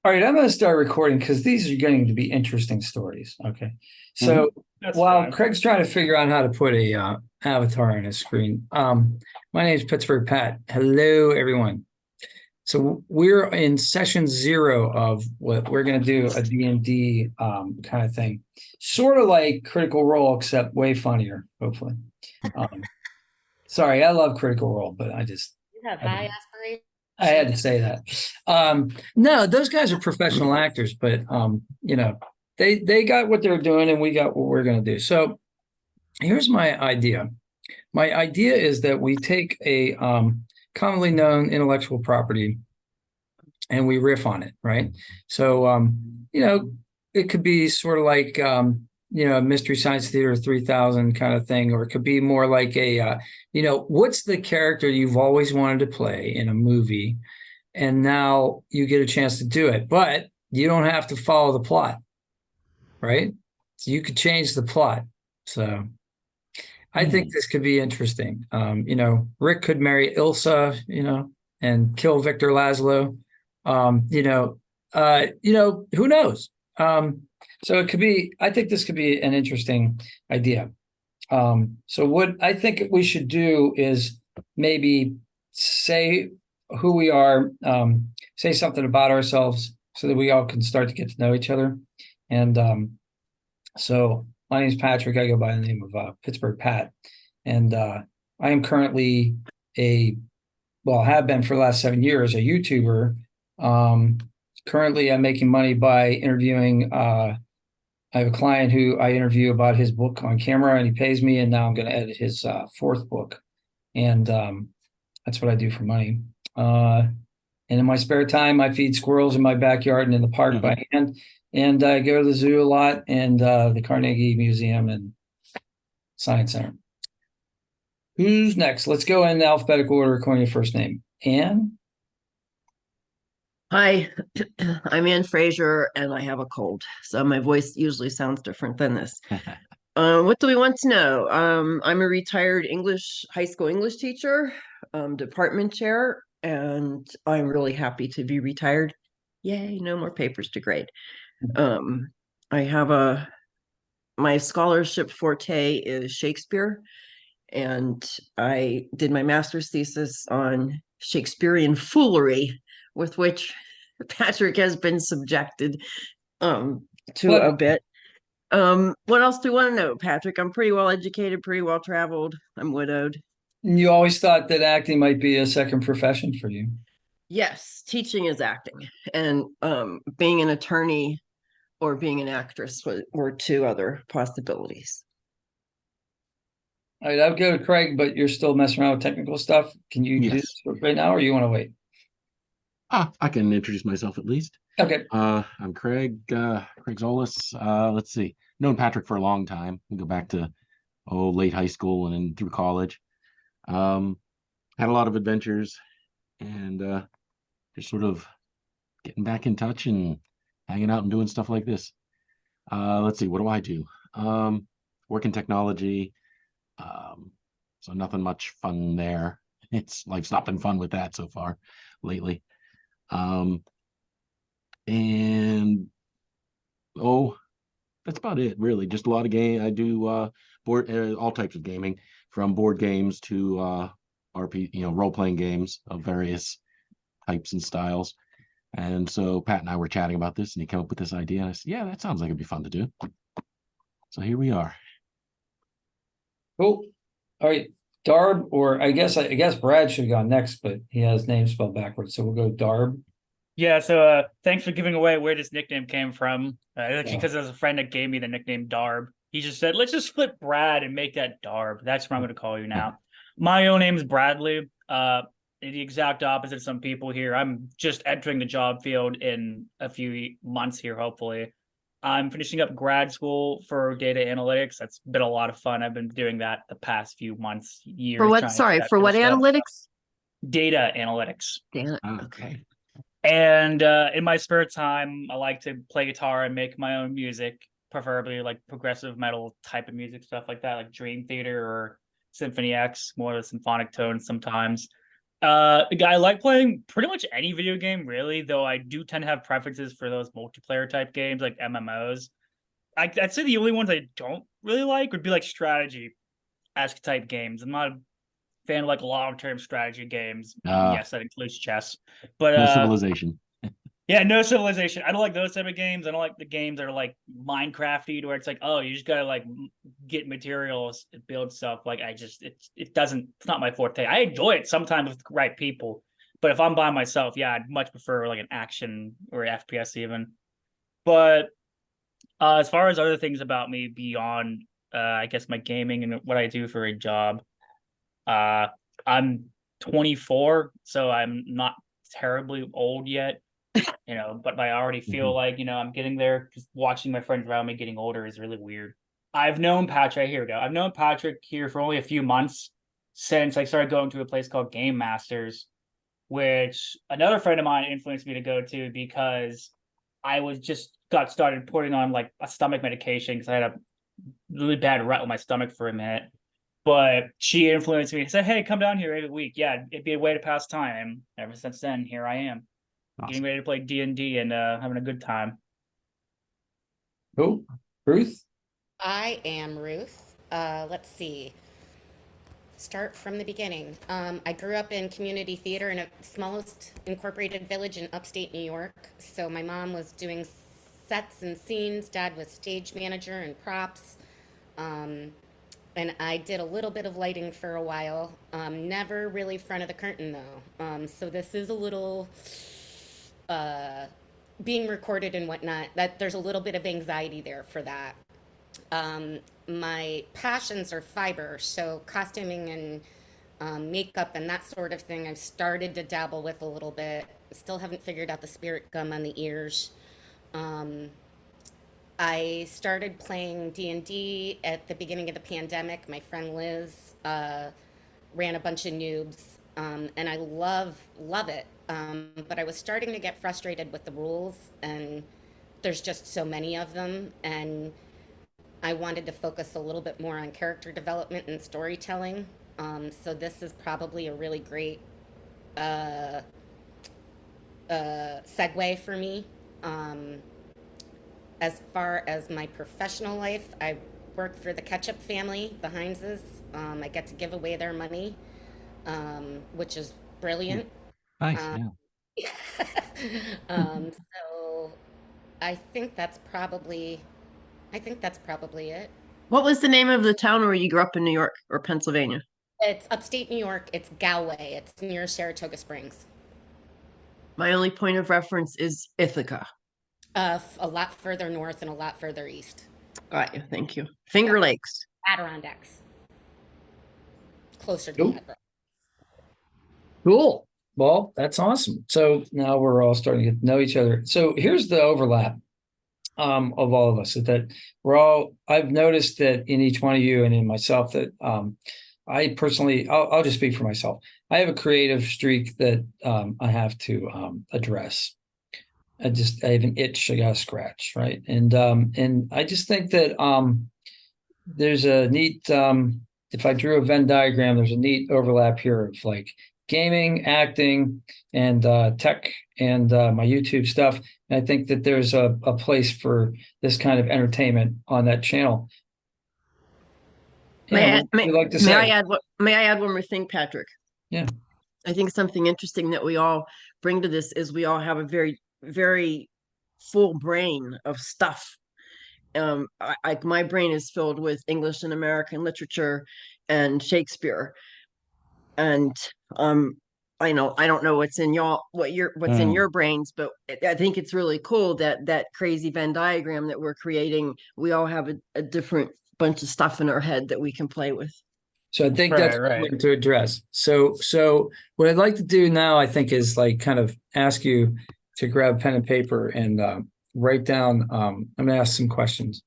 All right, I'm going to start recording because these are going to be interesting stories. Okay. Mhm. So That's while fine. Craig's trying to figure out how to put a avatar on his screen, my name is Pittsburgh Pat. Hello, everyone. So we're in session 0 of what we're going to do a D&D kind of thing, sort of like Critical Role, except way funnier, hopefully. Um, sorry, I love Critical Role, but You have I, high I had aspirations. to say that. No, those guys are professional actors, but they got what they're doing, and we got what we're going to do. So here's my idea. My idea is that we take a commonly known intellectual property and we riff on it, right? So it could be sort of like Mystery Science Theater 3000 kind of thing, or it could be more like a what's the character you've always wanted to play in a movie, and now you get a chance to do it, but you don't have to follow the plot, right? So you could change the plot. So I think this could be interesting. Rick could marry Ilsa, and kill Victor Laszlo. Who knows? So it could be, I think this could be an interesting idea. So what I think we should do is maybe say who we are, say something about ourselves so that we all can start to get to know each other. And so my name is Patrick. I go by the name of Pittsburgh Pat. And I am currently have been for the last 7 years, a YouTuber. Currently, I'm making money by interviewing. I have a client who I interview about his book on camera, and he pays me. And now I'm going to edit his fourth book, and that's what I do for money. And in my spare time, I feed squirrels in my backyard and in the park by hand. And I go to the zoo a lot, and the Carnegie Museum and Science Center. Who's next? Let's go in alphabetical order according to your first name. Anne? Hi, I'm Ann Fraser and I have a cold. So my voice usually sounds different than this. What do we want to know? I'm a retired high school English teacher, department chair, and I'm really happy to be retired. Yay, no more papers to grade. I have my scholarship forte is Shakespeare, and I did my master's thesis on Shakespearean foolery, with which Patrick has been subjected to a But bit. What else do you want to know, Patrick? I'm pretty well educated, pretty well traveled. I'm widowed. you always thought that acting might be a second profession for you. Yes, teaching is acting, and being an attorney or being an actress were two other possibilities. All right, I'll go to Craig, but you're still messing around with technical stuff. Can you do Yes. this right now, or you want to wait? I can introduce myself at least. Okay. I'm Craig, Craig Zolis. Let's see. Known Patrick for a long time. We go back to late high school and then through college. Um, had a lot of adventures and just sort of getting back in touch and hanging out and doing stuff like this. Let's see, what do I do? Work in technology. Um, so nothing much fun there. Life's not been fun with that so far lately. Um, and oh, that's about it, really. Just a lot of game. I do board all types of gaming, from board games to RP, role playing games of various types and styles. And so Pat and I were chatting about this, and he came up with this idea. And I said, "Yeah, that sounds like it'd be fun to do." So here we are. Cool. All right. Darb, or I guess Brad should have gone next, but he has name spelled backwards. So we'll go Darb. Yeah, so thanks for giving away where this nickname came from. Actually, Yeah. because there's a friend that gave me the nickname Darb. He just said, let's just flip Brad and make that Darb. That's what I'm going to call you now. My own name is Bradley. The exact opposite of some people here. I'm just entering the job field in a few months here, hopefully. I'm finishing up grad school for data analytics. That's been a lot of fun. I've been doing that the past few months, For years, what? trying to get Sorry, that for what finished up. analytics? Data analytics. Damn it. Okay. And in my spare time, I like to play guitar and make my own music, preferably like progressive metal type of music, stuff like that, like Dream Theater or Symphony X, more of the symphonic tones sometimes. I like playing pretty much any video game, really, though I do tend to have preferences for those multiplayer type games like MMOs. I'd say the only ones I don't really like would be like strategy-esque type games. I'm not a fan of like long-term strategy games. Yes, that includes chess. But No Civilization. yeah, no Civilization. I don't like those type of games. I don't like the games that are like Minecrafty, where it's like, oh, you just gotta like get materials, build stuff. Like it doesn't. It's not my forte. I enjoy it sometimes with the right people, but if I'm by myself, yeah, I'd much prefer like an action or FPS even. But as far as other things about me beyond, I guess my gaming and what I do for a job, uh, I'm 24, so I'm not terribly old yet. But I already feel like, I'm getting there. Just watching my friends around me getting older is really weird. I've known Patrick, here we go. I've known Patrick here for only a few months since I started going to a place called Game Masters, which another friend of mine influenced me to go to because I was just got started putting on like a stomach medication because I had a really bad rut with my stomach for a minute. But she influenced me and said, hey, come down here every week. Yeah, it'd be a way to pass time. And ever since then, here I am. Awesome. Getting ready to play D&D and having a good time. Cool. Ruth? I am Ruth. Let's see. Start from the beginning. I grew up in community theater in a smallest incorporated village in upstate New York. So my mom was doing sets and scenes. Dad was stage manager and props. And I did a little bit of lighting for a while. Never really front of the curtain though. So this is a little being recorded and whatnot. That there's a little bit of anxiety there for that. My passions are fiber, so costuming and makeup and that sort of thing I've started to dabble with a little bit. Still haven't figured out the spirit gum on the ears. I started playing D&D at the beginning of the pandemic. My friend Liz ran a bunch of noobs, and I love it. But I was starting to get frustrated with the rules, and there's just so many of them, and I wanted to focus a little bit more on character development and storytelling. So this is probably a really great segue for me. As far as my professional life, I work for the Ketchup family, the Heinzes. I get to give away their money, which is brilliant. Nice, yeah. So I think that's probably it. What was the name of the town where you grew up in New York or Pennsylvania? It's upstate New York. It's Galway. It's near Saratoga Springs. My only point of reference is Ithaca. A lot further north and a lot further east. Got you. Thank you. Finger Lakes. Adirondacks. Closer to Cool. the Adirondacks. Cool. Well, that's awesome. So now we're all starting to get to know each other. So here's the overlap of all of us, is that I've noticed that in each one of you and in myself that I personally, I'll just speak for myself. I have a creative streak that I have to address. I have an itch I gotta scratch, right? And I just think that there's a neat if I drew a Venn diagram, there's a neat overlap here of like gaming, acting, and tech, and my YouTube stuff. And I think that there's a place for this kind of entertainment on that channel. May I add one more thing, Patrick? Yeah. I think something interesting that we all bring to this is we all have a very, very full brain of stuff. My brain is filled with English and American literature and Shakespeare. And I don't know what's in in your brains, but I think it's really cool that crazy Venn diagram that we're creating. We all have a different bunch of stuff in our head that we can play with. So I think that's important to address. So what I'd like to do now, I think, is like kind of ask you to grab pen and paper and write down. I'm going to ask some questions,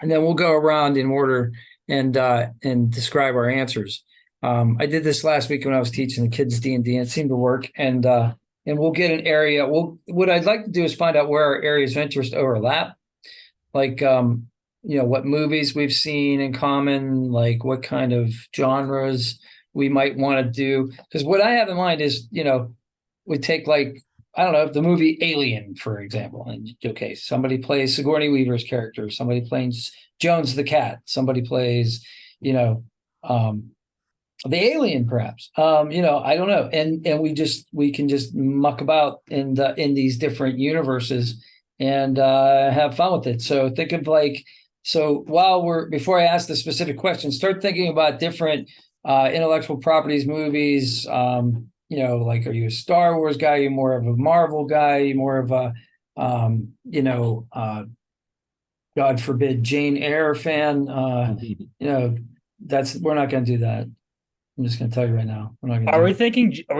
and then we'll go around in order and describe our answers. I did this last week when I was teaching the kids D&D, and it seemed to work. And we'll get an area. What I'd like to do is find out where our areas of interest overlap, like what movies we've seen in common, like what kind of genres we might want to do, because what I have in mind is, we take like, I don't know, the movie Alien, for example. And okay, somebody plays Sigourney Weaver's character, somebody plays Jones the cat, somebody plays, the alien, perhaps. I don't know. And we can just muck about in these different universes and have fun with it. So think of before I ask the specific question, start thinking about different intellectual properties, movies. Like, are you a Star Wars guy? Are you more of a Marvel guy? Are you more of a God forbid, Jane Eyre fan? We're not going to do that. I'm just going to tell you right now. We're not going to. Are we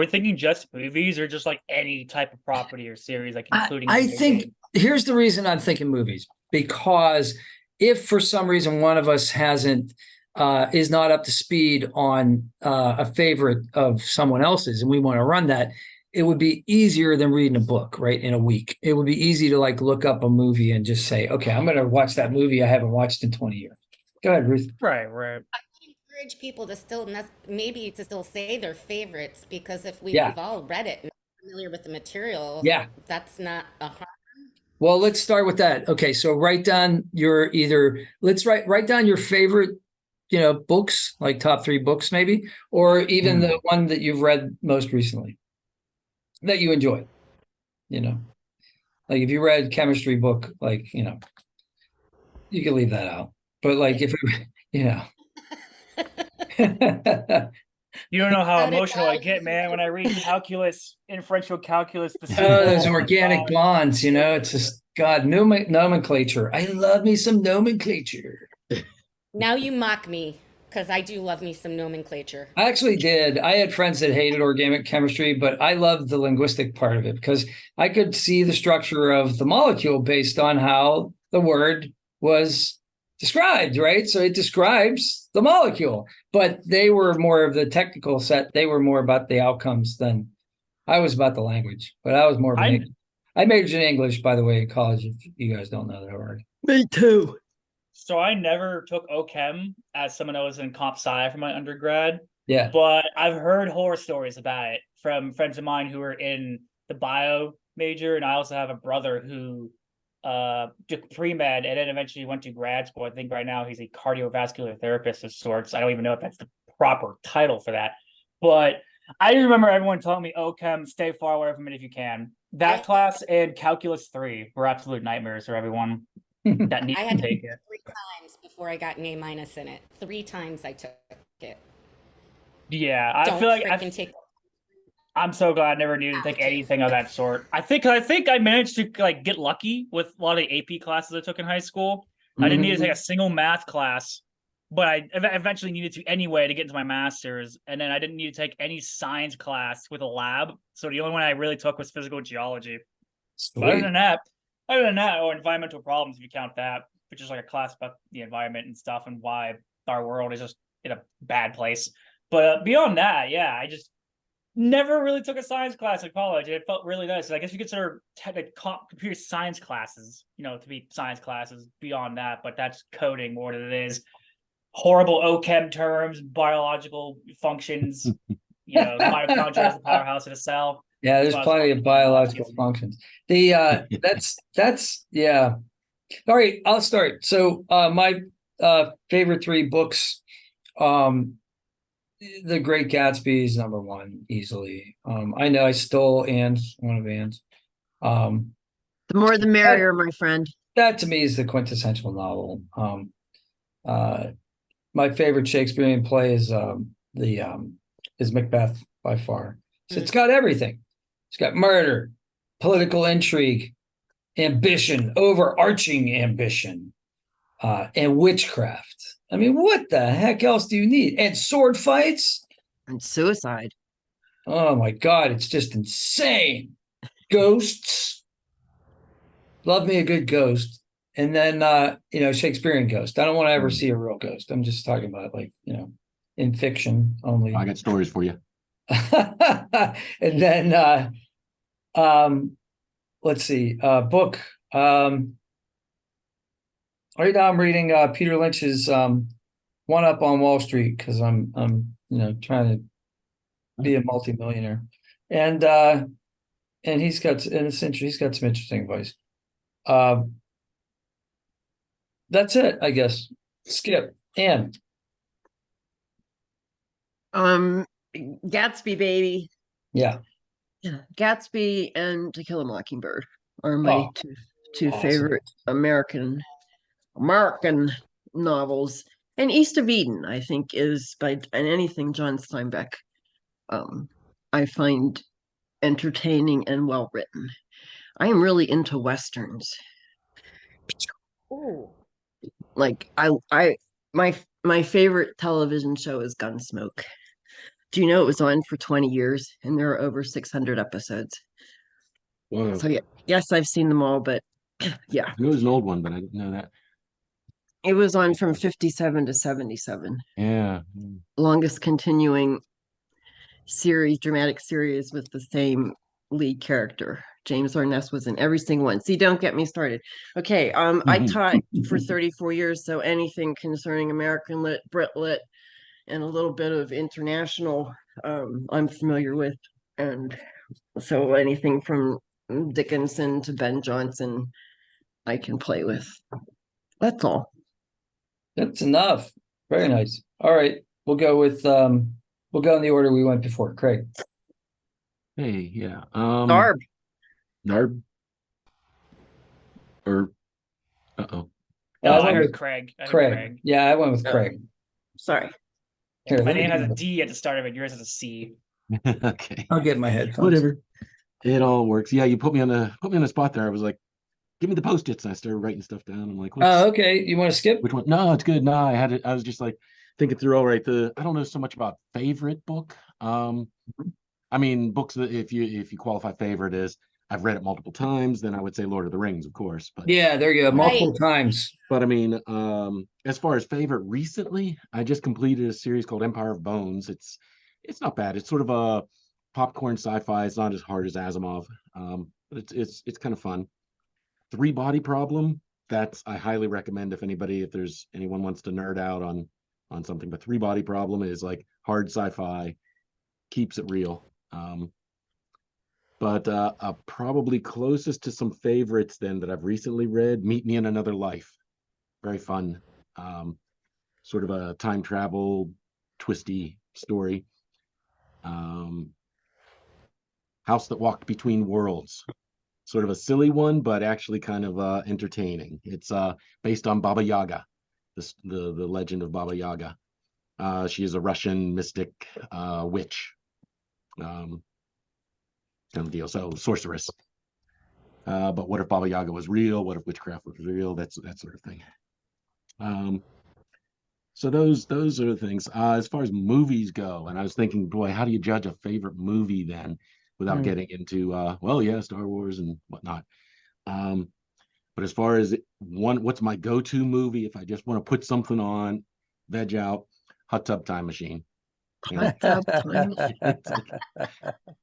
thinking just movies or just like any type of property or series, like including? I think here's the reason I'm thinking movies, because if for some reason one of us is not up to speed on a favorite of someone else's and we want to run that, it would be easier than reading a book, right? In a week, it would be easy to like look up a movie and just say, okay, I'm going to watch that movie I haven't watched in 20 years. Go ahead, Ruth. Right. Encourage people to still say their favorites, because if we've all read it and are familiar with the material, that's not a harm. Well, let's start with that. Okay, so write down write down your favorite, books, like top 3 books maybe, or even the one that you've read most recently that you enjoy. Like if you read chemistry book, like, you can leave that out. But like if You don't know how emotional I get, man, when I read calculus, inferential calculus. Those organic bonds, it's just, God, nomenclature. I love me some nomenclature. Now you mock me, because I do love me some nomenclature. I actually did. I had friends that hated organic chemistry, but I loved the linguistic part of it because I could see the structure of the molecule based on how the word was described, right? So it describes the molecule, but they were more of the technical set. They were more about the outcomes than I was about the language, but I was more of I majored in English, by the way, in college, if you guys don't know that already. Me too. So I never took OChem as someone that was in comp sci for my undergrad. Yeah. But I've heard horror stories about it from friends of mine who were in the bio major. And I also have a brother who took pre-med and then eventually went to grad school. I think right now he's a cardiovascular therapist of sorts. I don't even know if that's the proper title for that. But I remember everyone telling me, OChem, stay far away from it if you can. That class and Calculus 3 were absolute nightmares for everyone that needs to take it. 3 times before I got an A- in it. 3 times I took it. Yeah, I feel like I'm so glad I never needed to take anything of that sort. I think I managed to like get lucky with a lot of the AP classes I took in high school. I didn't need to take a single math class, but I eventually needed to anyway to get into my master's. And then I didn't need to take any science class with a lab. So the only one I really took was physical geology. But other than that, or environmental problems, if you count that, which is like a class about the environment and stuff and why our world is just in a bad place. But beyond that, yeah, I just never really took a science class in college. And it felt really nice. And I guess you consider computer science classes, to be science classes beyond that, but that's coding more than it is horrible OChem terms, biological functions, mitochondria is the powerhouse of the cell. Yeah, there's plenty of biological functions. That's yeah. All right, I'll start. So my favorite 3 books, The Great Gatsby is number 1 easily. I know I stole one of Anne's. The more the merrier, my friend. That to me is the quintessential novel. My favorite Shakespearean play is Macbeth by far. So it's got everything. It's got murder, political intrigue, ambition, overarching ambition, and witchcraft. I mean, what the heck else do you need? And sword fights and suicide. Oh my God, it's just insane. Ghosts. Love me a good ghost. And then Shakespearean ghost. I don't want to ever see a real ghost. I'm just talking about in fiction only. I got stories for you. And then let's see, book. Right now I'm reading Peter Lynch's One Up on Wall Street because I'm trying to be a multimillionaire. And he's got he's got some interesting advice. That's it, I guess. Skip. And Gatsby, baby. yeah. Yeah, Gatsby and To Kill a Mockingbird are my Oh, two awesome. favorite American novels. And East of Eden, I think, is and anything John Steinbeck, I find entertaining and well written. I am really into westerns. Ooh. Like my favorite television show is Gunsmoke. Do you know it was on for 20 years and there are over 600 episodes? Wow. So yeah, yes, I've seen them all, but yeah, I knew it was an old one, but I didn't know that. it was on from 57 to 77. Yeah. Longest continuing dramatic series with the same lead character. James Arness was in every single one. See, don't get me started. Okay, I taught for 34 years, so anything concerning American lit, Brit lit, and a little bit of international, I'm familiar with. And so anything from Dickinson to Ben Jonson, I can play with. That's all. That's enough. Very nice. All right. We'll go in the order we went before. Craig. Hey, yeah. Darb. Narb. Or uh-oh. No, I I went heard with Craig. I heard Craig. Craig. Yeah, I went with Oh. Craig. Sorry. Here, My let me name has a get- D at the start of it. Yours has a C. Okay. I'll get my headphones. Whatever. It all works. Yeah, you put me on the spot there. I was like, give me the post-its, and I started writing stuff down. I'm like, Oh, okay. You want to skip? which one? No, it's good. No, I had it. I was just like thinking through. All right, I don't know so much about favorite book. I mean, books that if you qualify favorite as I've read it multiple times, then I would say Lord of the Rings, of course. But Yeah, there you go. Multiple Right. times. but I mean, as far as favorite recently, I just completed a series called Empire of Bones. It's not bad. It's sort of a popcorn sci-fi. It's not as hard as Asimov, but it's kind of fun. Three Body Problem. That's I highly recommend if there's anyone wants to nerd out on something. But Three Body Problem is like hard sci-fi, keeps it real. But probably closest to some favorites then that I've recently read, Meet Me in Another Life. Very fun. Sort of a time travel twisty story. House That Walked Between Worlds. Sort of a silly one, but actually kind of entertaining. It's based on Baba Yaga, the legend of Baba Yaga. She is a Russian mystic witch. Kind of deal. So sorceress. But what if Baba Yaga was real? What if witchcraft was real? That sort of thing. So those are the things. As far as movies go, and I was thinking, boy, how do you judge a favorite movie then without getting into well, yeah, Star Wars and whatnot. But as far as what's my go-to movie if I just want to put something on, veg out, Hot Tub Time Machine. Hot Tub Time.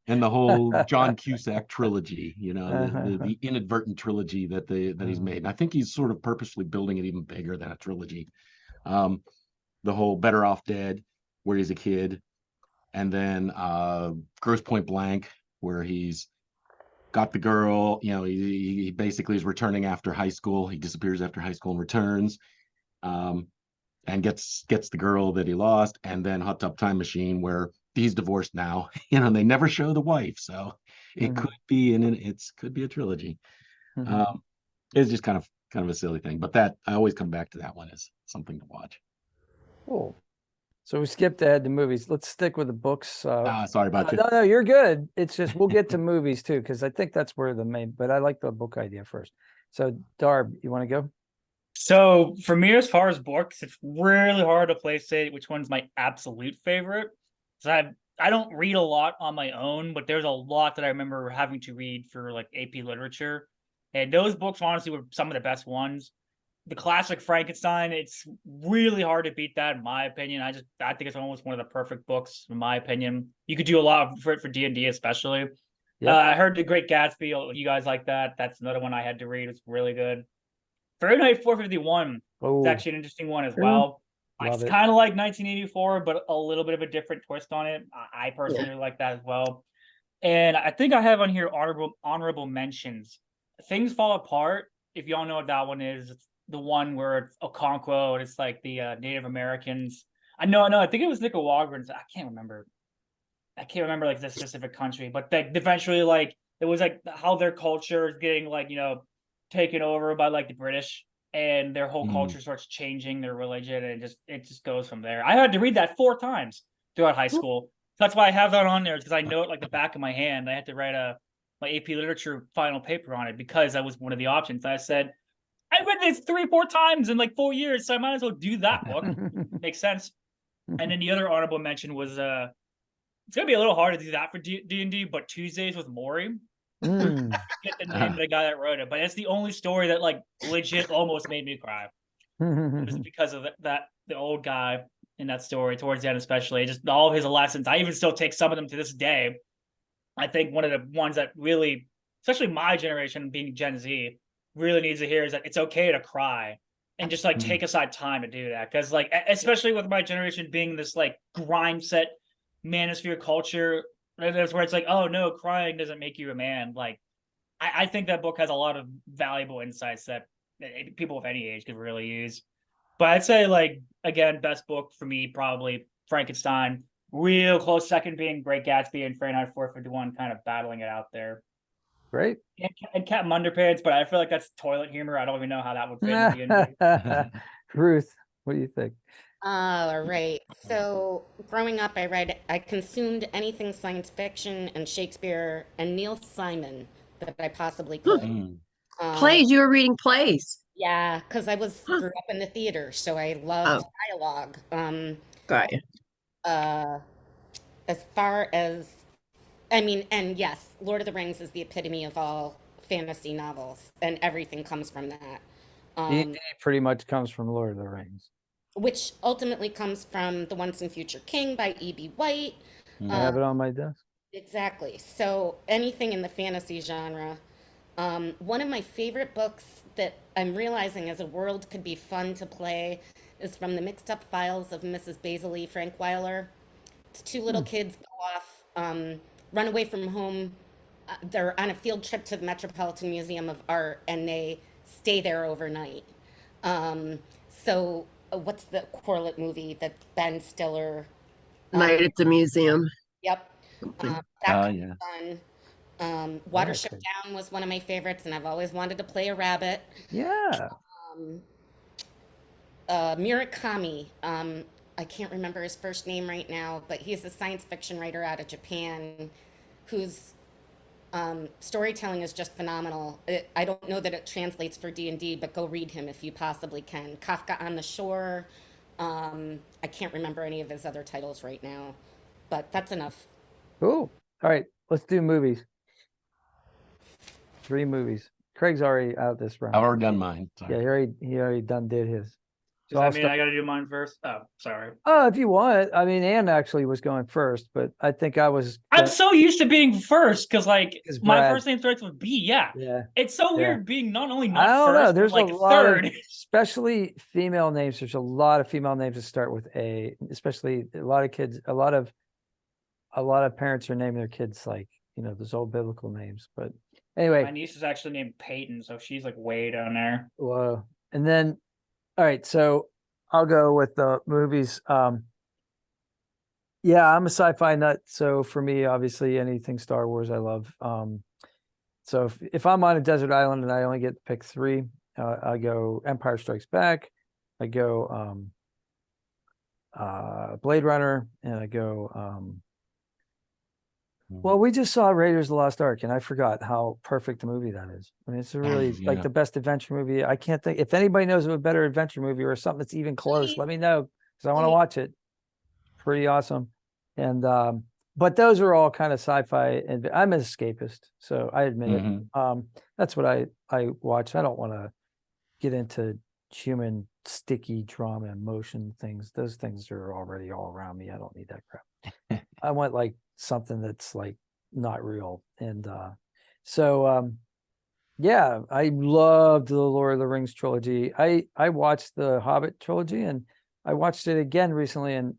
And the whole John Cusack trilogy, the inadvertent trilogy that he's made. And I think he's sort of purposely building it even bigger than a trilogy. The whole Better Off Dead, where he's a kid, and then Grosse Point Blank, where he's got the girl, he basically is returning after high school. He disappears after high school and returns. And gets the girl that he lost, and then Hot Tub Time Machine, where he's divorced now. They never show the wife, so it could be could be a trilogy. It's just kind of a silly thing, but that I always come back to that one as something to watch. Cool. So we skipped ahead to movies. Let's stick with the books. Sorry about you. No, you're good. It's just we'll get to movies too, because I think that's where the main. But I like the book idea first. So Darb, you want to go? So for me, as far as books, it's really hard to place it which one's my absolute favorite. So I don't read a lot on my own, but there's a lot that I remember having to read for like AP literature. And those books honestly were some of the best ones. The classic Frankenstein, it's really hard to beat that in my opinion. I think it's almost one of the perfect books in my opinion. You could do a lot for it for D&D especially. Yep. I heard The Great Gatsby. You guys like that? That's another one I had to read. It's really good. Fahrenheit 451 is actually an interesting one as well. Love It's it. kind of like 1984, but a little bit of a different twist on it. I personally like that as well. And I think I have on here honorable mentions. Things Fall Apart. If y'all know what that one is, it's the one where it's Okonkwo and it's like the Native Americans. I know. I think it was Nicaraguans. I can't remember like the specific country, but they eventually like it was like how their culture is getting like taken over by like the British, and their whole culture starts changing their religion, and it just goes from there. I had to read that 4 times throughout high school. So that's why I have that on there, because I know it like the back of my hand. I had to write my AP literature final paper on it because that was one of the options. I said, I read this 3-4 times in like 4 years, so I might as well do that book. Makes sense. And then the other honorable mention was it's gonna be a little hard to do that for D&D, but Tuesdays with Maury. Mm. I forget the name of the guy that wrote it, but it's the only story that like legit almost made me cry. It was because of the old guy in that story towards the end, especially just all of his lessons. I even still take some of them to this day. I think one of the ones that really, especially my generation being Gen Z, really needs to hear is that it's okay to cry and just like take aside time to do that. Because like, especially with my generation being this like grind set manosphere culture, that's where it's like, oh no, crying doesn't make you a man. Like, I think that book has a lot of valuable insights that people of any age could really use. But I'd say, like, again, best book for me, probably Frankenstein. Real close second being Great Gatsby and Fahrenheit 451, kind of battling it out there. Great. And Captain Underpants, but I feel like that's toilet humor. I don't even know how that would fit in D&D. Ruth, what do you think? All right. So growing up, I consumed anything science fiction and Shakespeare and Neil Simon that I possibly could. Plays. You were reading plays. Yeah, because I grew up in the theater, so I loved dialogue. Got you. As far as, I mean, and yes, Lord of the Rings is the epitome of all fantasy novels, and everything comes from that. D&D pretty much comes from Lord of the Rings. Which ultimately comes from The Once and Future King by E.B. White. I have it on my desk. Exactly. So anything in the fantasy genre. One of my favorite books that I'm realizing as a world could be fun to play is from the Mixed Up Files of Mrs. Basil Frank Weiler. It's 2 little kids go off, run away from home. They're on a field trip to the Metropolitan Museum of Art, and they stay there overnight. What's the Corlett movie that Ben Stiller? Night at the Museum. Yep. That could be fun. Watership Okay. Down was one of my favorites, and I've always wanted to play a rabbit. Yeah. Murakami, I can't remember his first name right now, but he's a science fiction writer out of Japan whose storytelling is just phenomenal. I don't know that it translates for D&D, but go read him if you possibly can. Kafka on the Shore. I can't remember any of his other titles right now, but that's enough. Cool. All right, let's do movies. 3 movies. Craig's already out this round. I've already done mine. Sorry. Yeah, he already did his. Does that mean I got to do mine first? Oh, sorry. Oh, if you want. I mean, Anne actually was going first, but I think I was. I'm so used to being first because, like, It's my Brad. first name starts with B. Yeah. Yeah. It's so Yeah. weird being not only I not don't know. first, There's but like a lot third. of, especially female names. There's a lot of female names that start with A. Especially a lot of kids. A lot of parents are naming their kids like those old biblical names. But anyway, My niece is actually named Peyton, so she's like way down there. whoa. And then, all right. So I'll go with the movies. Yeah, I'm a sci-fi nut. So for me, obviously, anything Star Wars, I love. So if I'm on a desert island and I only get to pick 3, I go Empire Strikes Back, I go Blade Runner, and I go. Well, we just saw Raiders of the Lost Ark, and I forgot how perfect the movie that is. I mean, it's a really like the best adventure movie. I can't think if anybody knows of a better adventure movie or something that's even close. Let me know because I want to watch it. Pretty awesome. And but those are all kind of sci-fi, and I'm an escapist, so I admit it. That's what I watch. I don't want to get into human sticky drama emotion things. Those things are already all around me. I don't need that crap. I want like something that's like not real. And yeah, I loved the Lord of the Rings trilogy. I watched the Hobbit trilogy, and I watched it again recently, and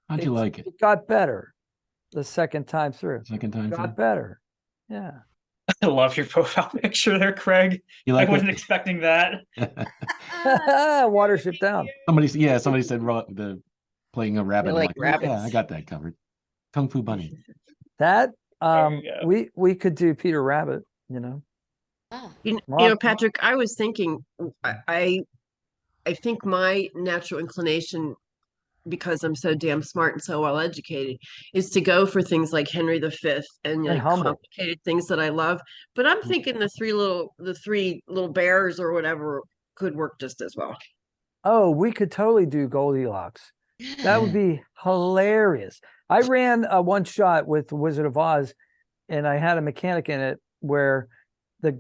How'd you like it? It got better the second time through. Second time Got through? better. Yeah. I love your profile picture there, Craig. You I like wasn't it? expecting that. Watership down. Somebody said the playing a rabbit. I'm like like, "Oh, yeah, I rabbits. got that covered. Kung Fu Bunny. That There you go. we could do Peter Rabbit, you know. Oh, Patrick, I was thinking, I think my natural inclination, because I'm so damn smart and so well educated, is to go for things like Henry V and like humble. complicated things that I love. But I'm thinking the three little bears or whatever could work just as well. Oh, we could totally do Goldilocks. That would be hilarious. I ran a one shot with the Wizard of Oz, and I had a mechanic in it where the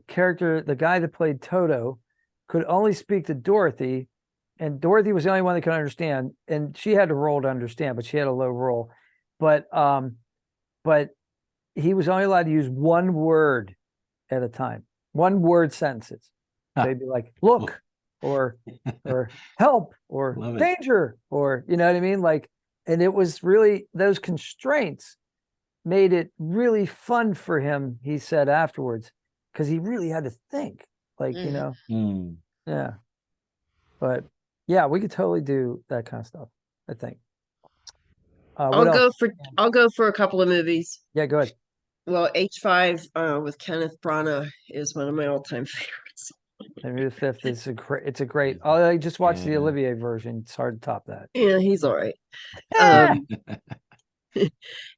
guy that played Toto, could only speak to Dorothy, and Dorothy was the only one that could understand, and she had to roll to understand, but she had a low roll. But he was only allowed to use one word at a time, one word sentences. So he'd be like, look, or help, or danger, or you know what I mean? Like, and it was really, those constraints made it really fun for him, he said afterwards, because he really had to think, like, you know. Yeah. But yeah, we could totally do that kind of stuff, I think. What else? I'll go for a couple of movies. Yeah, go ahead. Well, H5 with Kenneth Branagh is one of my all-time favorites. Henry V is it's a great. Oh, I just watched the Yeah. Olivier version. It's hard to top that. Yeah, he's all right.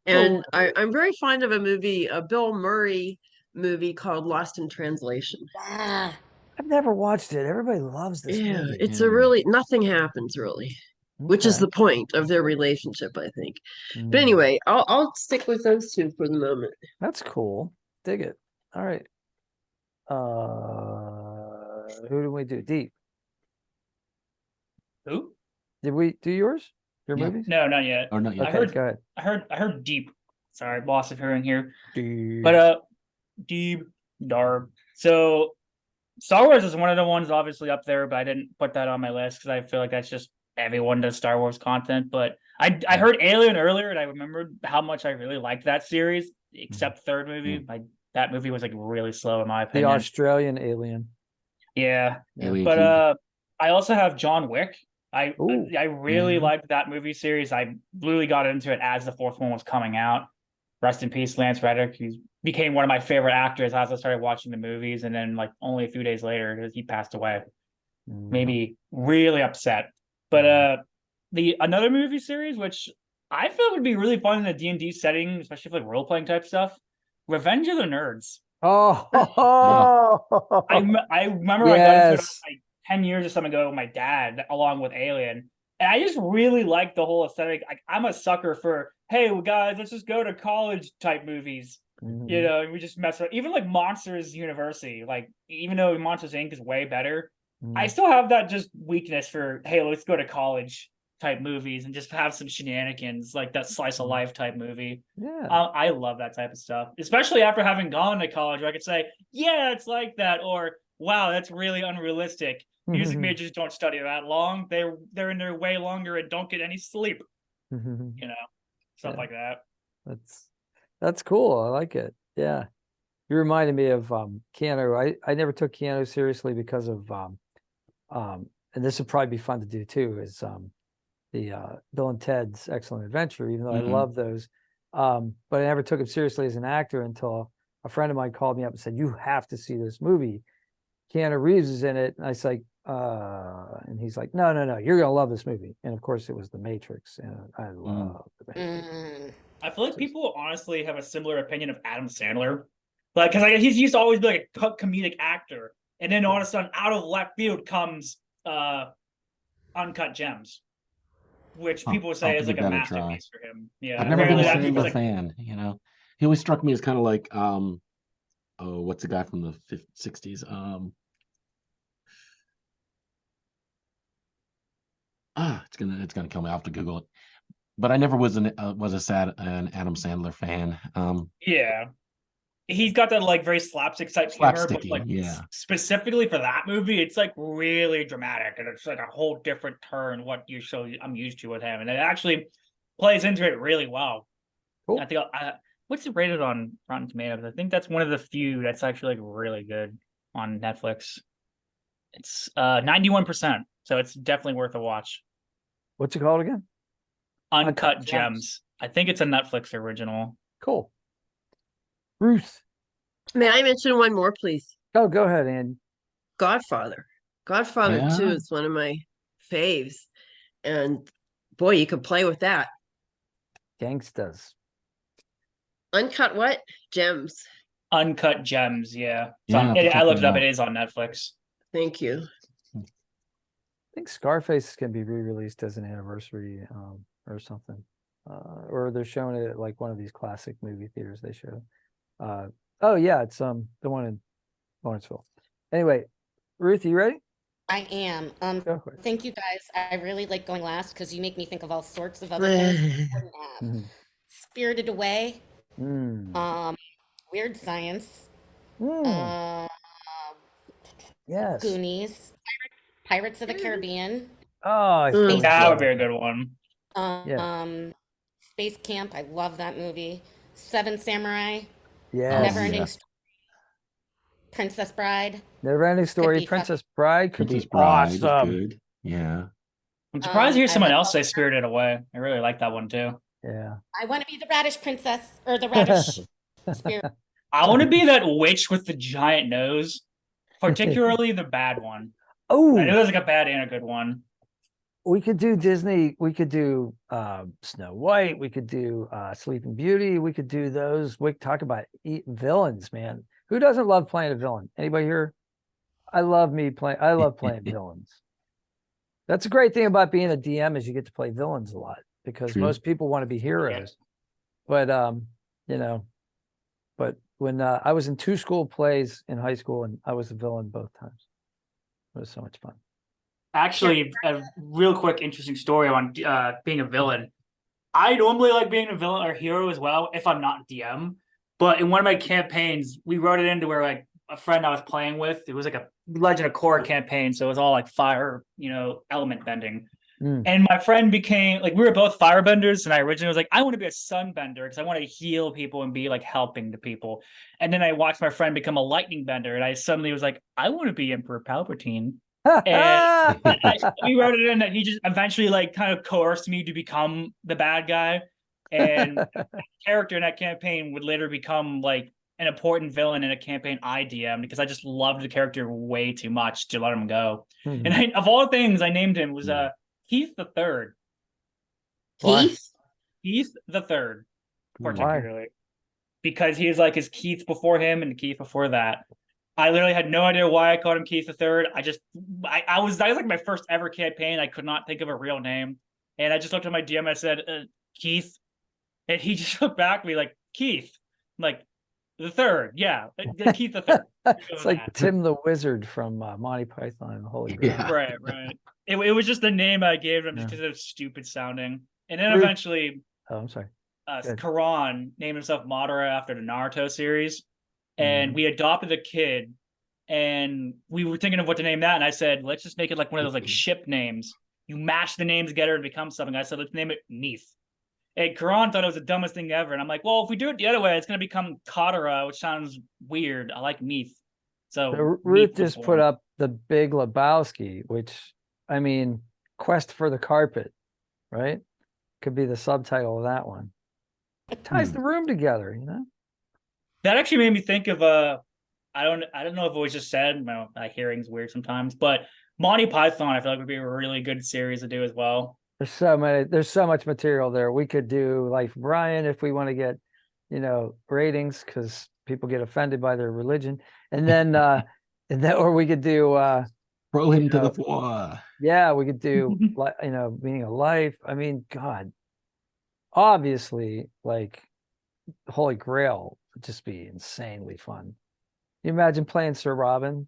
And I'm very fond of a Bill Murray movie called Lost in Translation. ah, I've never watched it. Everybody loves this Yeah, movie. it's a really, nothing happens really, which is Okay. the point of their relationship, I think. But Mm, anyway, I'll stick with those two for the moment. that's cool. Dig it. All right. Who do we do? Deep. Who? Did we do yours? Your Yeah. movies? No, not yet. Or not yet. Okay, go ahead. I heard deep. Sorry, loss of hearing here. Deep. But deep, dark. So Star Wars is one of the ones obviously up there, but I didn't put that on my list because I feel like that's just everyone does Star Wars content. But I heard Alien earlier, and I remembered how much I really liked that series, except third movie. That movie was like really slow in my The opinion. Australian Alien. Yeah. Alien But King. I also have John Wick. I Ooh. really Yeah. liked that movie series. I really got into it as the fourth one was coming out. Rest in peace, Lance Reddick. He became one of my favorite actors as I started watching the movies, and then like only a few days later, he passed away. Made me really upset. But another movie series which I feel would be really fun in a D&D setting, especially for like role playing type stuff. Revenge of the Nerds. Oh, I remember I got into it yes. like 10 years or something ago with my dad, along with Alien. And I just really like the whole aesthetic. Like, I'm a sucker for, hey, well, guys, let's just go to college type movies. You know, and we just mess around. Even like Monsters University, like, even though Monsters Inc. is way better, I still have that just weakness for, hey, let's go to college type movies and just have some shenanigans, like that slice of life type movie. Yeah. I love that type of stuff, especially after having gone to college, where I could say, yeah, it's like that, or wow, that's really unrealistic. Music majors don't study that long. They're in there way longer and don't get any sleep. You know, stuff like that. That's cool. I like it. Yeah. You reminded me of Keanu. I never took Keanu seriously because of and this would probably be fun to do too, is the Bill and Ted's Excellent Adventure, even though I love those. But I never took him seriously as an actor until a friend of mine called me up and said, you have to see this movie. Keanu Reeves is in it. And I was like, and he's like, no, you're gonna love this movie. And of course it was The Matrix, and I love The Matrix. I feel like people honestly have a similar opinion of Adam Sandler, like, because he's used to always be like a comedic actor, and then all of a sudden, out of left field comes Uncut Gems, which people say is like a masterpiece for him. Yeah, I've never been a apparently Sandler fan. You know, he always struck me as kind of like what's the guy from the 60s? It's gonna kill me. I'll have to Google it. But I never was an Adam Sandler fan. Yeah. he's got that like very slapstick type humor, but Slapsticky, like yeah. specifically for that movie, it's like really dramatic and it's like a whole different turn what I'm used to with him, and it actually plays into it really well. Cool. I think what's it rated on Rotten Tomatoes? I think that's one of the few that's actually like really good on Netflix. It's 91%, so it's definitely worth a watch. What's it called again? Uncut Gems. I think it's a Netflix original. Cool. Ruth. May I mention one more, please? Oh, go ahead, Andy. Godfather. Godfather Yeah. 2 is one of my faves. And boy, you could play with that. Gangstas. Uncut what? Gems. Uncut Gems, yeah. Yeah, I looked it up. out. It is on Netflix. Thank you. I think Scarface can be re-released as an anniversary or something. Or they're showing it at like one of these classic movie theaters they show. Oh yeah, it's the one in Lawrenceville. Anyway, Ruth, you ready? I am. Go for it. Thank you guys. I really like going last because you make me think of all sorts of other things I wouldn't have. Mhm. Spirited Away, Mm. Weird Science, Mm. Yes. Goonies, Pirates of the Caribbean, Oh, I Mm. forgot. That would be a good one. Space Camp. I love that movie. Seven Samurai, Yes. Never Ending yeah. Story, Princess Bride. Never Ending Story. be Princess Bride could Princess be Bride is awesome. good. Yeah. I'm surprised to hear I someone like else say Spirited Away. I really like that one too. Yeah. I want to be the Radish Princess or the Radish Spirit. I want to be that witch with the giant nose, particularly the bad one. I know Oh, there's like a bad and a good one. we could do Disney. We could do Snow White. We could do Sleeping Beauty. We could do those. We talk about villains, man. Who doesn't love playing a villain? Anybody here? I love playing villains. That's a great thing about being a DM is you get to play villains a lot because True. most people want to be heroes. But you know, but when I was in 2 school plays in high school and I was a villain both times. It was so much fun. Actually, a real quick interesting story on being a villain. I normally like being a villain or hero as well if I'm not DM. But in one of my campaigns, we wrote it into where like a friend I was playing with, it was like a Legend of Korra campaign, so it was all like fire, element bending. And my friend became like we were both firebenders, and I originally was like, I want to be a sunbender because I want to heal people and be like helping the people. And then I watched my friend become a lightning bender, and I suddenly was like, I want to be Emperor Palpatine. And we wrote it in that he just eventually like kind of coerced me to become the bad guy, and the character in that campaign would later become like an important villain in a campaign I DM because I just loved the character way too much to let him go. Mhm. And of all things, I named him was Keith the Third. Why? Keith the Third, Why? particularly because he was like his Keith before him and Keith before that. I literally had no idea why I called him Keith the Third. I was like my first ever campaign. I could not think of a real name, and I just looked at my DM. And I said Keith, and he just looked back at me like Keith. I'm like the Third, yeah, Keith the Third. It's like Tim the Wizard from Monty Python and the Holy Grail. Yeah. Right. It was just the name I gave him just because it was stupid sounding, and then eventually, Oh, I'm sorry. Karan named himself Madara after the Naruto series. And we adopted a kid, and we were thinking of what to name that. And I said, let's just make it like one of those like ship names. You mash the names together and become something. I said, let's name it Neath. And Karan thought it was the dumbest thing ever. And I'm like, well, if we do it the other way, it's going to become Katara, which sounds weird. I like Neath. So Ruth just put up the Big Lebowski, which, I mean, Quest for the Carpet, right? Could be the subtitle of that one. It ties the room together, That actually made me think of I don't know if it was just said. My hearing's weird sometimes, but Monty Python I feel like would be a really good series to do as well. There's so much material there. We could do Life of Brian if we want to get, ratings because people get offended by their religion, and then or we could do Throw him to the floor. Yeah, we could do Meaning of Life. I mean, God, obviously, like Holy Grail would just be insanely fun. You imagine playing Sir Robin?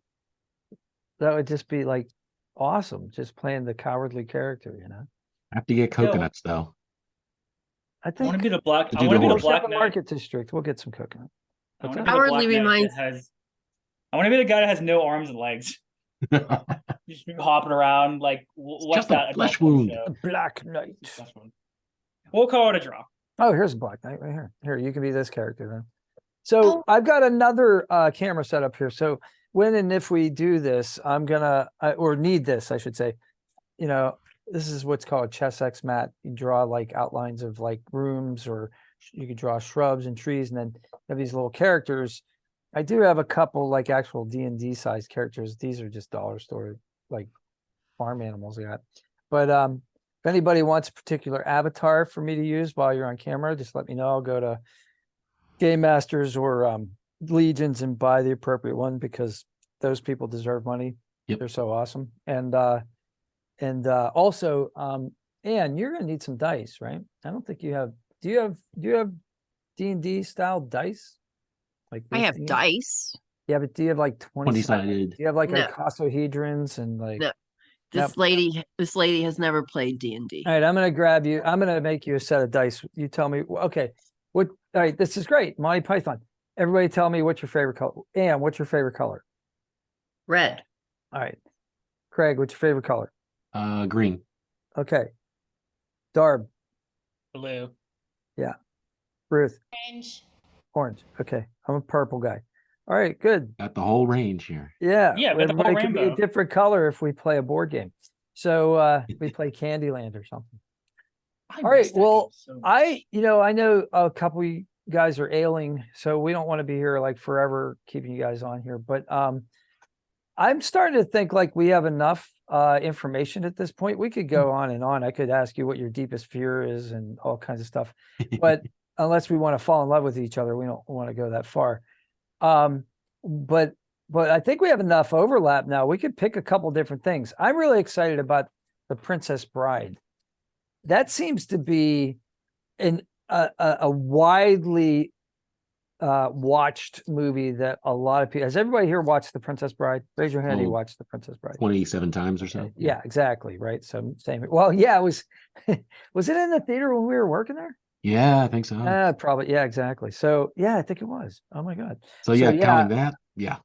That would just be like awesome. Just playing the cowardly character, Have to get coconuts though. I I think want to be the black. To I do want to the be the horse. Black the Knight. Market District. We'll get some coconut. I want to Okay. be the Cowardly Black Knight reminds- that has. I want to be the guy that has no arms and legs. Just hopping around like what's just a that flesh adult wound. show? Black Knight. Flesh wound. We'll call it a draw. Oh, here's a Black Knight right here. Here, you can be this character then. So Oh. I've got another camera set up here. So when and if we do this, I'm gonna or need this, I should say. You know, this is what's called a chess X mat. You draw like outlines of like rooms, or you could draw shrubs and trees, and then have these little characters. I do have a couple like actual D&D size characters. These are just dollar store like farm animals I got. But if anybody wants a particular avatar for me to use while you're on camera, just let me know. I'll go to Game Masters or Legions and buy the appropriate one, because those people deserve money. Yep. They're so awesome. And also, Anne, you're gonna need some dice, right? I don't think you have. Do you have D&D style dice? Like I this have D&D? dice. Yeah, but do you have like 20 20 sided? sided. Do you have like No. icosahedrons and like? No. Nope. This lady has never played D&D. All right, I'm gonna grab you. I'm gonna make you a set of dice. You tell me. Okay, what? All right, this is great. Monty Python. Everybody, tell me what's your favorite color. Anne, what's your favorite color? Red. All right, Craig, what's your favorite color? Green. Okay, Darb, Blue. Ruth, Orange. orange. Okay, I'm a purple guy. All right, good. Got the whole range here. Yeah, Yeah, we got the whole everybody can be a rainbow. different color if we play a board game. So we play Candyland or something. I All right, miss that well, game so much. I know a couple of you guys are ailing, so we don't want to be here like forever keeping you guys on here. But I'm starting to think like we have enough information at this point. We could go on and on. I could ask you what your deepest fear is and all kinds of stuff. But unless we want to fall in love with each other, we don't want to go that far. But I think we have enough overlap now. We could pick a couple different things. I'm really excited about The Princess Bride. That seems to be a widely watched movie that a lot of people. Has everybody here watched The Princess Bride? Raise your hand. You Oh, watched The Princess Bride? 27 times or so. Yeah, exactly. Right. So same. Well, yeah, it was. Was it in the theater when we were working there? Yeah, I think so. Probably. Yeah, exactly. So yeah, I think it was. Oh my God. So yeah, counting that, yeah.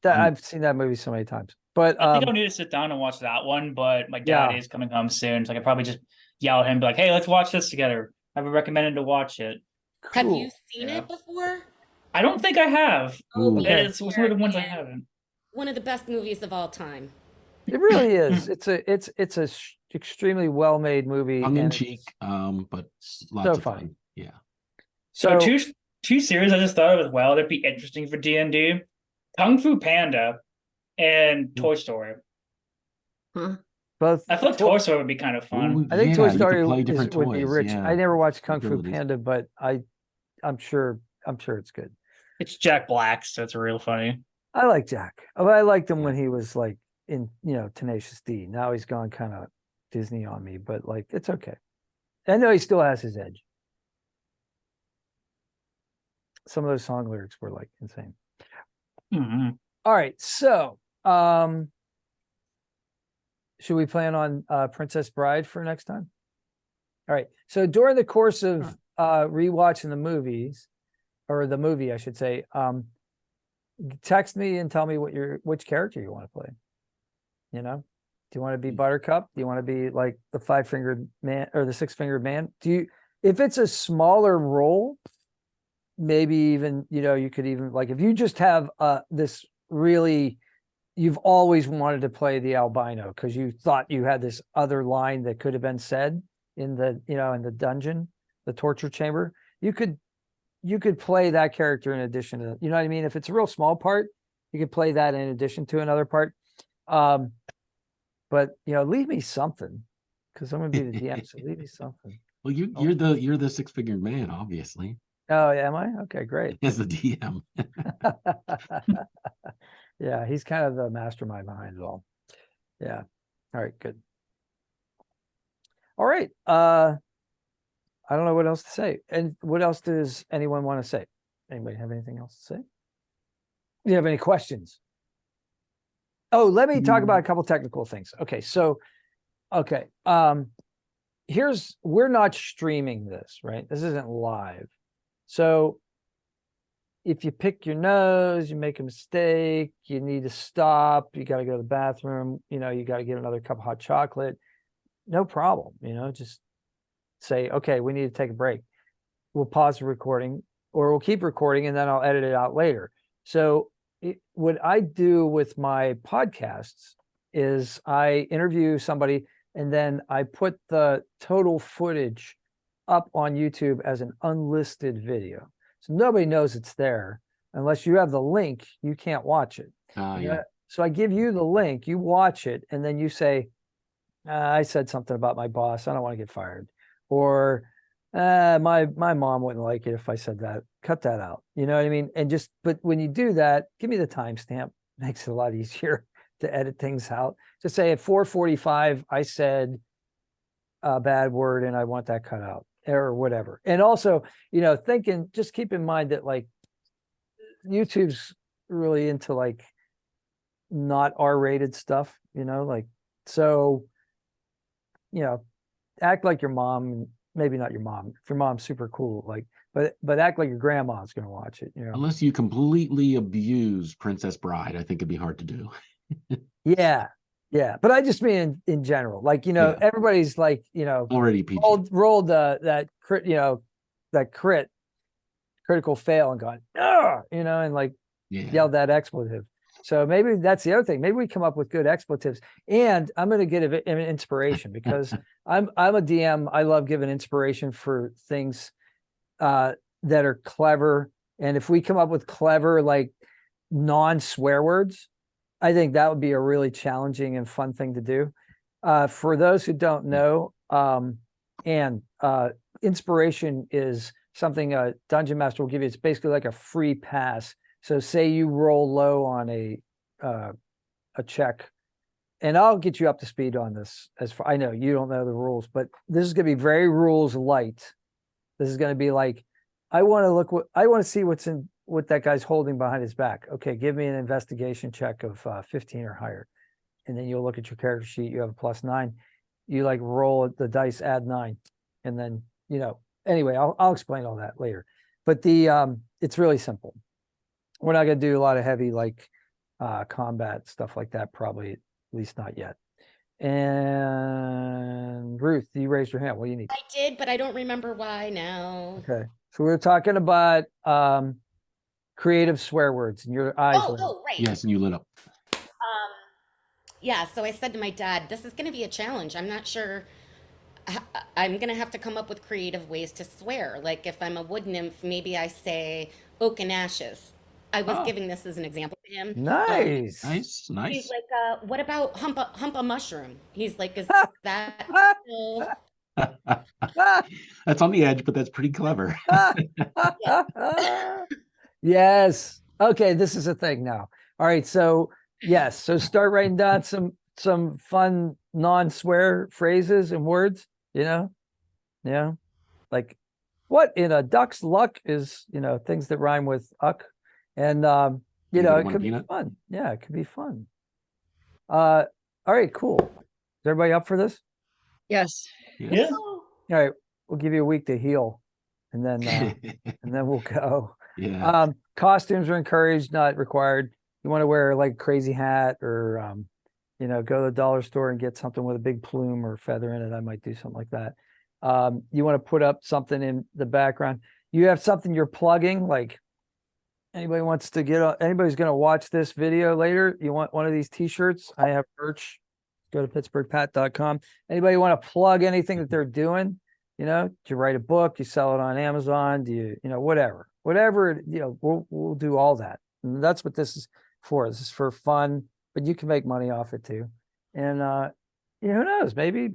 I've seen that movie so many times. But I think I'll need to sit down and watch that one, but my dad Yeah. is coming home soon, so I could probably just yell at him, and be like, "Hey, let's watch this together." I would recommend to watch it. Have cool. you seen Yeah. it before? I don't think I have. Ooh. Okay. It's one of the ones I haven't. One of the best movies of all time. It really is. It's a extremely well made movie. Tongue in and cheek, it's but so lots of funny. fun. Yeah. So two series I just thought of as well that'd be interesting for D&D: Kung Fu Panda and Toy Story. both. I feel like Toy Story would be kind of fun. Ooh, I think yeah, Toy you could Story play different would be toys, rich. yeah. I never watched Kung Fu Abilities. Panda, but I'm sure it's good. It's Jack Black, so it's real funny. I like Jack. Oh, I liked him Yeah. when he was like in Tenacious D. Now he's gone kind of Disney on me, but like it's okay. I know he still has his edge. Some of those song lyrics were like insane. Mhm. All right, so should we plan on Princess Bride for next time? All right. So during the course of rewatching the movies, or the movie, I should say, text me and tell me which character you want to play. You know, do you want to be Buttercup? Do you want to be like the 5-fingered man or the 6-fingered man? If it's a smaller role, maybe even, you could even like, if you just have this really, you've always wanted to play the albino because you thought you had this other line that could have been said in the, in the dungeon, the torture chamber, you could play that character in addition to, you know what I mean? If it's a real small part, you could play that in addition to another part. But leave me something, because I'm gonna be the DM, so leave me something. Well, you're the 6-figured man, obviously, Oh, am I? Okay, great. as the DM. Yeah, he's kind of the mastermind behind it all. Yeah. All right, good. All right. I don't know what else to say. And what else does anyone want to say? Anybody have anything else to say? Do you have any questions? Oh, let me talk about a couple technical things. Okay, so we're not streaming this, right? This isn't live. So if you pick your nose, you make a mistake, you need to stop, you got to go to the bathroom, you got to get another cup of hot chocolate, no problem. Just say, okay, we need to take a break. We'll pause the recording, or we'll keep recording and then I'll edit it out later. So what I do with my podcasts is I interview somebody and then I put the total footage up on YouTube as an unlisted video. So nobody knows it's there. Unless you have the link, you can't watch it. Yeah. So I give you the link, you watch it, and then you say, I said something about my boss, I don't want to get fired. Or my mom wouldn't like it if I said that. Cut that out. You know what I mean? But when you do that, give me the timestamp. Makes it a lot easier to edit things out. Just say at 4:45, I said a bad word and I want that cut out or whatever. And also, just keep in mind that like YouTube's really into like not R-rated stuff, so, act like your mom, maybe not your mom. If your mom's super cool, but act like your grandma's going to watch it, Unless you completely abuse Princess Bride, I think it'd be hard to do. Yeah. Yeah. But I just mean in general, everybody's like, Already PG. rolled that critical fail and gone, and like yelled that expletive. So maybe that's the other thing. Maybe we come up with good expletives. And I'm going to get an inspiration because I'm a DM. I love giving inspiration for things that are clever. And if we come up with clever, like non-swear words, I think that would be a really challenging and fun thing to do. For those who don't know, inspiration is something a dungeon master will give you. It's basically like a free pass. So say you roll low on a check, and I'll get you up to speed on this. I know you don't know the rules, but this is going to be very rules light. This is going to be like, I want to see what that guy's holding behind his back. Okay, give me an investigation check of 15 or higher. And then you'll look at your character sheet. You have a +9. You like roll the dice, add 9. And then, anyway, I'll explain all that later. But it's really simple. We're not going to do a lot of heavy combat stuff like that, probably, at least not yet. And Ruth, you raised your hand. What do you need? I did, but I don't remember why now. Okay. So we're talking about creative swear words, and your eyes. Right. Yes, and you lit up. Yeah, so I said to my dad, this is going to be a challenge. I'm not sure. I'm going to have to come up with creative ways to swear. Like if I'm a wood nymph, maybe I say oak and ashes. I was giving this as an example to him. Nice. Nice. He's like, what about hump a mushroom? He's like, is that still... That's on the edge, but that's pretty clever. Yes. Okay, this is a thing now. All right, so yes, so start writing down some fun non-swear phrases and words, like what in a duck's luck is, things that rhyme with uck. And it could be fun. Yeah, it could be fun. All right, cool. Is everybody up for this? Yes. Yeah. All right, we'll give you a week to heal, and then we'll go. Yeah. Costumes are encouraged, not required. You want to wear like a crazy hat or go to the dollar store and get something with a big plume or feather in it. I might do something like that. You want to put up something in the background. You have something you're plugging, like anybody's going to watch this video later. You want one of these t-shirts? I have merch. Go to pittsburghpat.com. Anybody want to plug anything that they're doing? Do you write a book? You sell it on Amazon? Do you, whatever, we'll do all that. And that's what this is for. This is for fun, but you can make money off it too. And, who knows? Maybe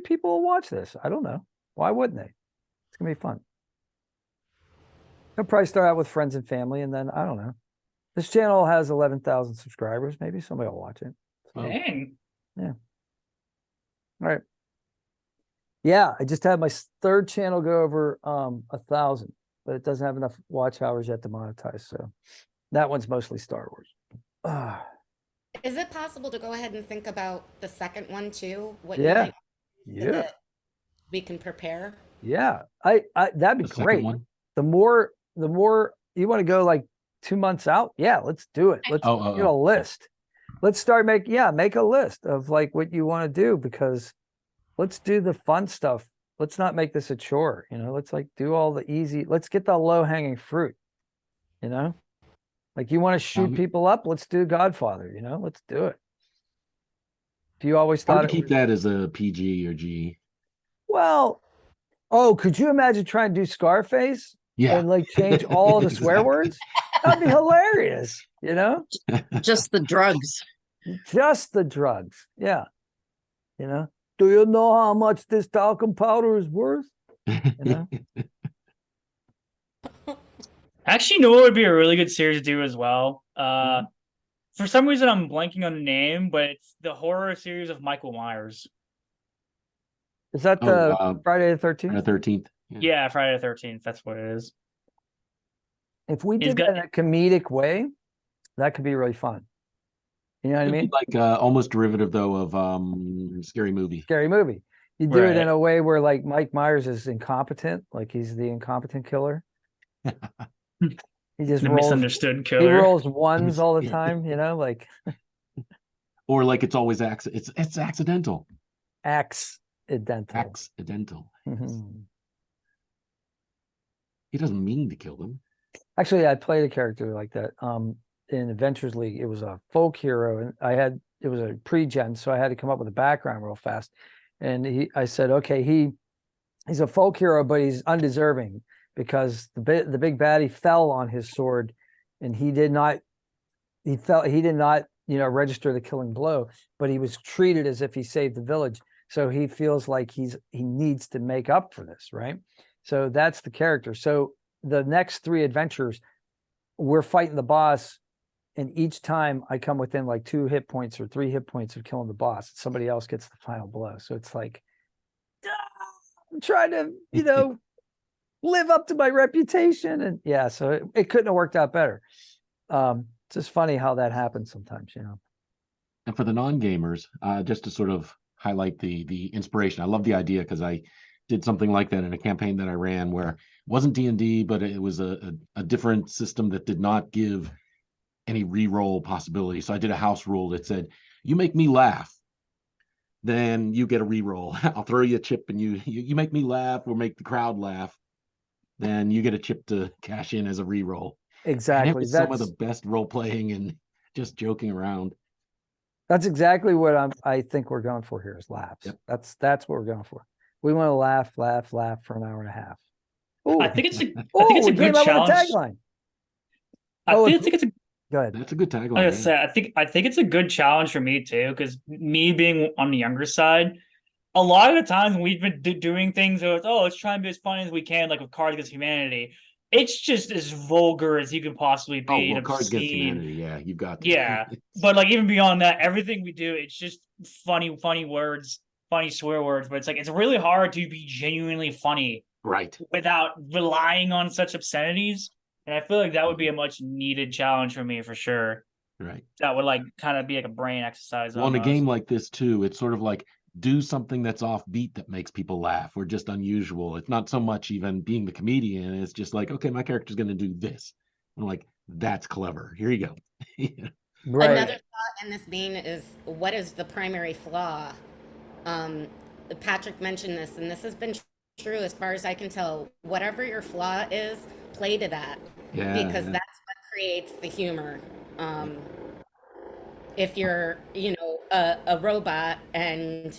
people will watch this. I don't know. Why wouldn't they? It's going to be fun. They'll probably start out with friends and family, and then I don't know. This channel has 11,000 subscribers. Maybe somebody will watch it. Oh. Dang. Yeah. All right. Yeah, I just had my third channel go over 1,000, but it doesn't have enough watch hours yet to monetize. So that one's mostly Star Wars. Is it possible to go ahead and think about the second one too? What Yeah. so that we can prepare. Yeah. I that'd be The second great. one? The more you want to go like 2 months out. Yeah, let's do it. Let's get a list. Let's start make a list of like what you want to do, because let's do the fun stuff. Let's not make this a chore, let's like do all the easy, let's get the low hanging fruit, like you want to shoot people up, let's do Godfather, let's do it. If you always thought to keep that as a PG or G. Well, could you imagine trying to do Scarface? Yeah. And like change all the swear words? That'd be hilarious, Just the drugs. Just the drugs. Yeah. Do you know how much this talcum powder is worth? Actually, you know what would be a really good series to do as well? For some reason, I'm blanking on the name, but it's the horror series of Michael Myers. Is that the Friday the 13th? Friday the 13th. Yeah, Friday the 13th. That's what it is. If we did that in a comedic way, that could be really fun. You know what I mean? Like almost derivative though of Scary Movie. Scary Movie. You do it in a way where like Mike Myers is incompetent, like he's the incompetent killer. He just misunderstood killer. He rolls ones all the time, like. Or like it's always it's accidental. Accidental. Mm-hmm. He doesn't mean to kill them. Actually, I played a character like that. In Adventures League, it was a folk hero, and it was a pre-gen, so I had to come up with a background real fast. And I said, okay, he's a folk hero, but he's undeserving because the big baddie fell on his sword, and he did not register the killing blow, but he was treated as if he saved the village. So he feels like he needs to make up for this, right? So that's the character. So the next 3 adventures, we're fighting the boss, and each time I come within like 2 hit points or 3 hit points of killing the boss, somebody else gets the final blow. So it's like, I'm trying to, live up to my reputation. And yeah, so it couldn't have worked out better. It's just funny how that happens sometimes, And for the non-gamers, just to sort of highlight the inspiration, I love the idea because I did something like that in a campaign that I ran where it wasn't D&D, but it was a different system that did not give any re-roll possibility. So I did a house rule that said, you make me laugh, then you get a re-roll. I'll throw you a chip and you make me laugh or make the crowd laugh, then you get a chip to cash in as a re-roll. Exactly. And it was some of the best role playing and just joking around. That's exactly what I think we're going for here is laughs. Yep. That's what we're going for. We want to laugh for an hour and a half. Ooh. I think it's a good challenge. Tagline. I think it's a Go ahead. That's a good tagline. Like I said, I think it's a good challenge for me too, because me being on the younger side, a lot of the times we've been doing things where let's try and be as funny as we can, like with Cards Against Humanity. It's just as vulgar as you could possibly be. Cards Against Humanity, yeah, you've got to. Yeah, but like even beyond that, everything we do, it's just funny words, funny swear words. But it's like it's really hard to be genuinely funny, right, without relying on such obscenities. And I feel like that would be a much needed challenge for me for sure. Right. That would like kind of be like a brain exercise. Well, in a game like this too, it's sort of like do something that's offbeat that makes people laugh or just unusual. It's not so much even being the comedian. It's just like, okay, my character's going to do this. I'm like, that's clever. Here you go. Right. Another thought in this vein is, what is the primary flaw? Patrick mentioned this, and this has been true as far as I can tell. Whatever your flaw is, play to that. Yeah, because that's what creates the humor. If you're, a robot and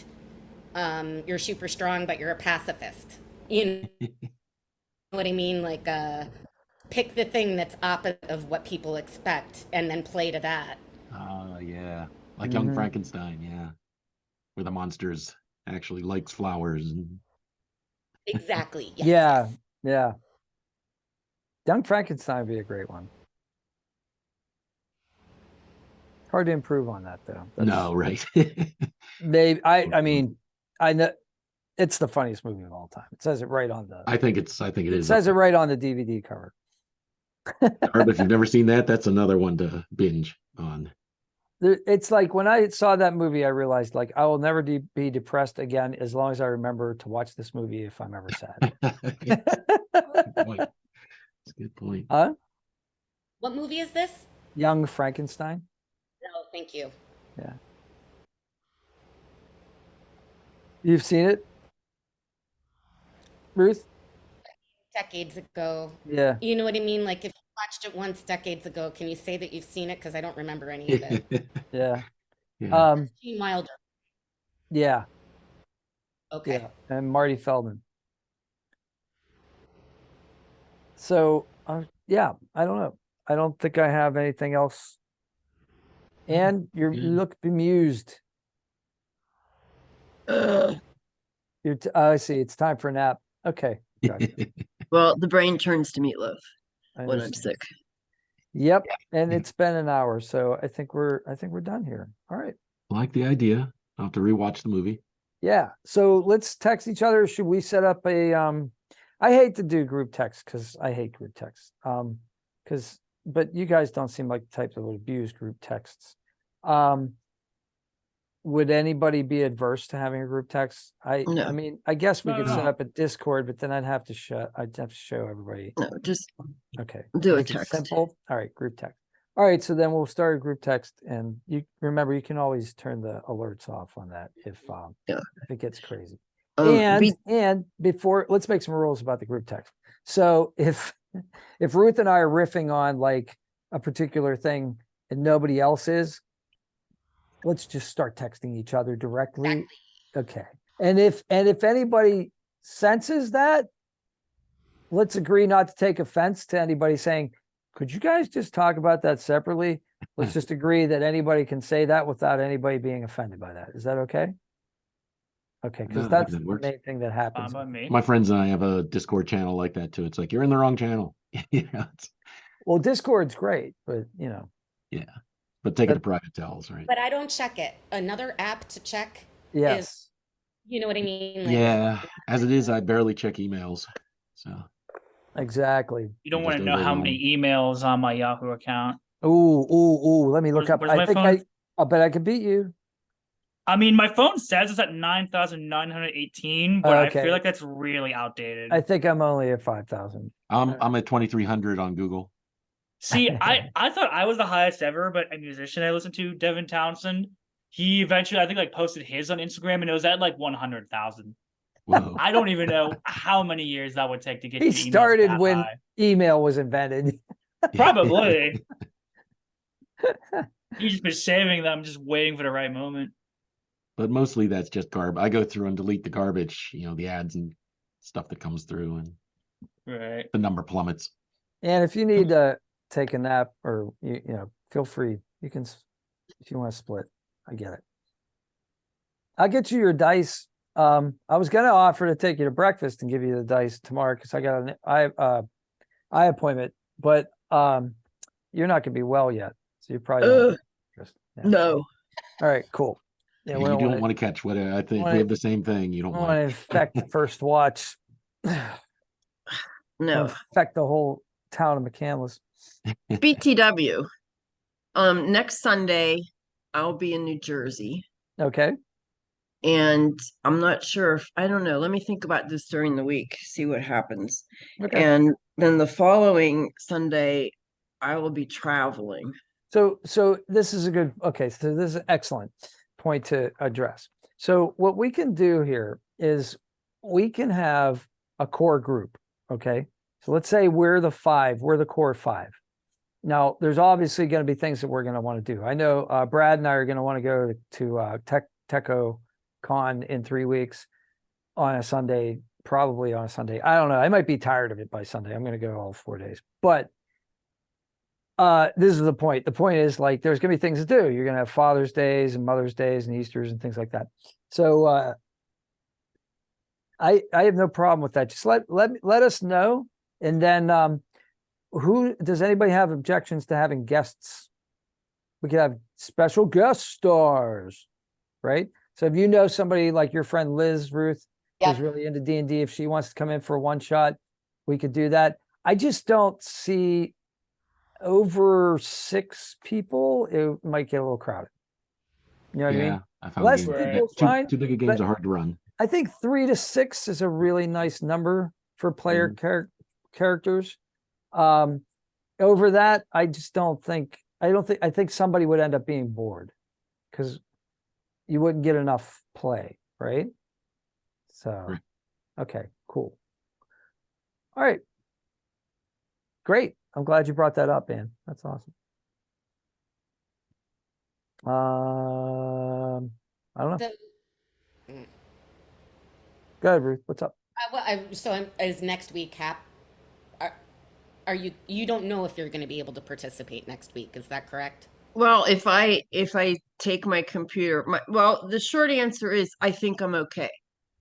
you're super strong, but you're a pacifist, you know what I mean? Like, pick the thing that's opposite of what people expect and then play to that. Yeah. Like Young Frankenstein, yeah. Where the monsters actually likes flowers. Exactly. Yes, Yeah. yes. Yeah. Young Frankenstein would be a great one. Hard to improve on that though. No, right. Maybe I mean, I know it's the funniest movie of all time. It says it right on the. I think it is. It says it right on the DVD cover. Or if you've never seen that, that's another one to binge on. It's like when I saw that movie, I realized like I will never be depressed again as long as I remember to watch this movie if I'm ever sad. That's a good point. Huh? What movie is this? Young Frankenstein. No, thank you. Yeah. You've seen it, Ruth? Decades ago. Yeah. You know what I mean? Like if you watched it once decades ago, can you say that you've seen it? Because I don't remember any of it. Yeah. Yeah. Gene Wilder. Yeah. Okay. Yeah. And Marty Feldman. So, yeah, I don't know. I don't think I have anything else. And you Good. look bemused. Ugh. I see. It's time for a nap. Okay. Gotcha. Well, the brain turns to meatloaf I when I'm understand. sick. Yep. And it's been an hour, so I think we're done here. All right. Like the idea. I'll have to rewatch the movie. Yeah. So let's text each other. Should we set up a I hate to do group text because I hate group text. But you guys don't seem like the type that would abuse group texts. Would anybody be adverse to having a group text? I No. mean, I guess we No, could no, set no. up a Discord, but then I'd have to show everybody. No, just Okay. do a Make it text. simple. All right, group text. All right, so then we'll start a group text, and you remember you can always turn the alerts off on that if it gets crazy. And before, let's make some rules about the group text. So if Ruth and I are riffing on like a particular thing and nobody else is, let's just start texting each other directly. Okay. And if anybody senses that, let's agree not to take offense to anybody saying, could you guys just talk about that separately? Let's just agree that anybody can say that without anybody being offended by that. Is that okay? Okay, because I think that's that the works. main thing that happens. By me. My friends and I have a Discord channel like that too. It's like, you're in the wrong channel. Yeah. Well, Discord's great, but But take it to private tells, right? But I don't check it. Another app to check yes. is, you know what I mean? Like, Yeah. As it is, I barely check emails. So Exactly. You don't I want just to know how overwhelmed. many emails on my Yahoo account. Ooh, let me look up. Where's I my think phone? I'll bet I can beat you. I mean, my phone says it's at 9,918, but I Okay. feel like that's really outdated. I think I'm only at 5,000. I'm at 2,300 on Google. See, I thought I was the highest ever, but a musician I listened to, Devin Townsend, he eventually, I think, like posted his on Instagram, and it was at like 100,000. Whoa. I don't even know how many years that would take to get He your emails started that when high. email was invented. Probably. He's just been saving them, just waiting for the right moment. But mostly that's just garbage. I go through and delete the garbage, the ads and stuff that comes through, and Right. the number plummets. And if you need to take a nap or feel free. You can, if you want to split. I get it. I'll get you your dice. I was gonna offer to take you to breakfast and give you the dice tomorrow because I got an eye appointment, but you're not gonna be well yet, so you probably don't. No. All right, cool. Yeah, you don't want to catch what I think we have the same thing. You don't want want to infect the first watch. No. Infect the whole town of McCandless. BTW. Next Sunday, I'll be in New Jersey. Okay. And I'm not sure I don't know. Let me think about this during the week, see what happens. Okay. And then the following Sunday, I will be traveling. So this is so this is an excellent point to address. So what we can do here is we can have a core group. Okay. So let's say we're the core five. Now, there's obviously going to be things that we're going to want to do. I know Brad and I are going to want to go to Techo Con in 3 weeks on a Sunday, probably on a Sunday. I don't know. I might be tired of it by Sunday. I'm going to go all 4 days. But this is the point. The point is, like, there's going to be things to do. You're going to have Father's Days and Mother's Days and Easters and things like that. So I have no problem with that. Just let us know, and then who does anybody have objections to having guests? We could have special guest stars, right? So if you know somebody like your friend Liz, Ruth, who's really into D&D, if she wants to come in for a one shot, we could do that. I just don't see over 6 people. It might get a little crowded. You know what I mean? I found Less games- people, fine. too big of games are hard to run. I think 3 to 6 is a really nice number for player characters. over that, I just don't think, I think somebody would end up being bored because you wouldn't get enough play, right? So, Right. okay, cool. All right. Great. I'm glad you brought that up, Ann. That's awesome. I don't know. So, Go ahead, Ruth. What's up? is next week are, are you don't know if you're going to be able to participate next week, is that correct? Well, if I take my computer, well, the short answer is I think I'm okay.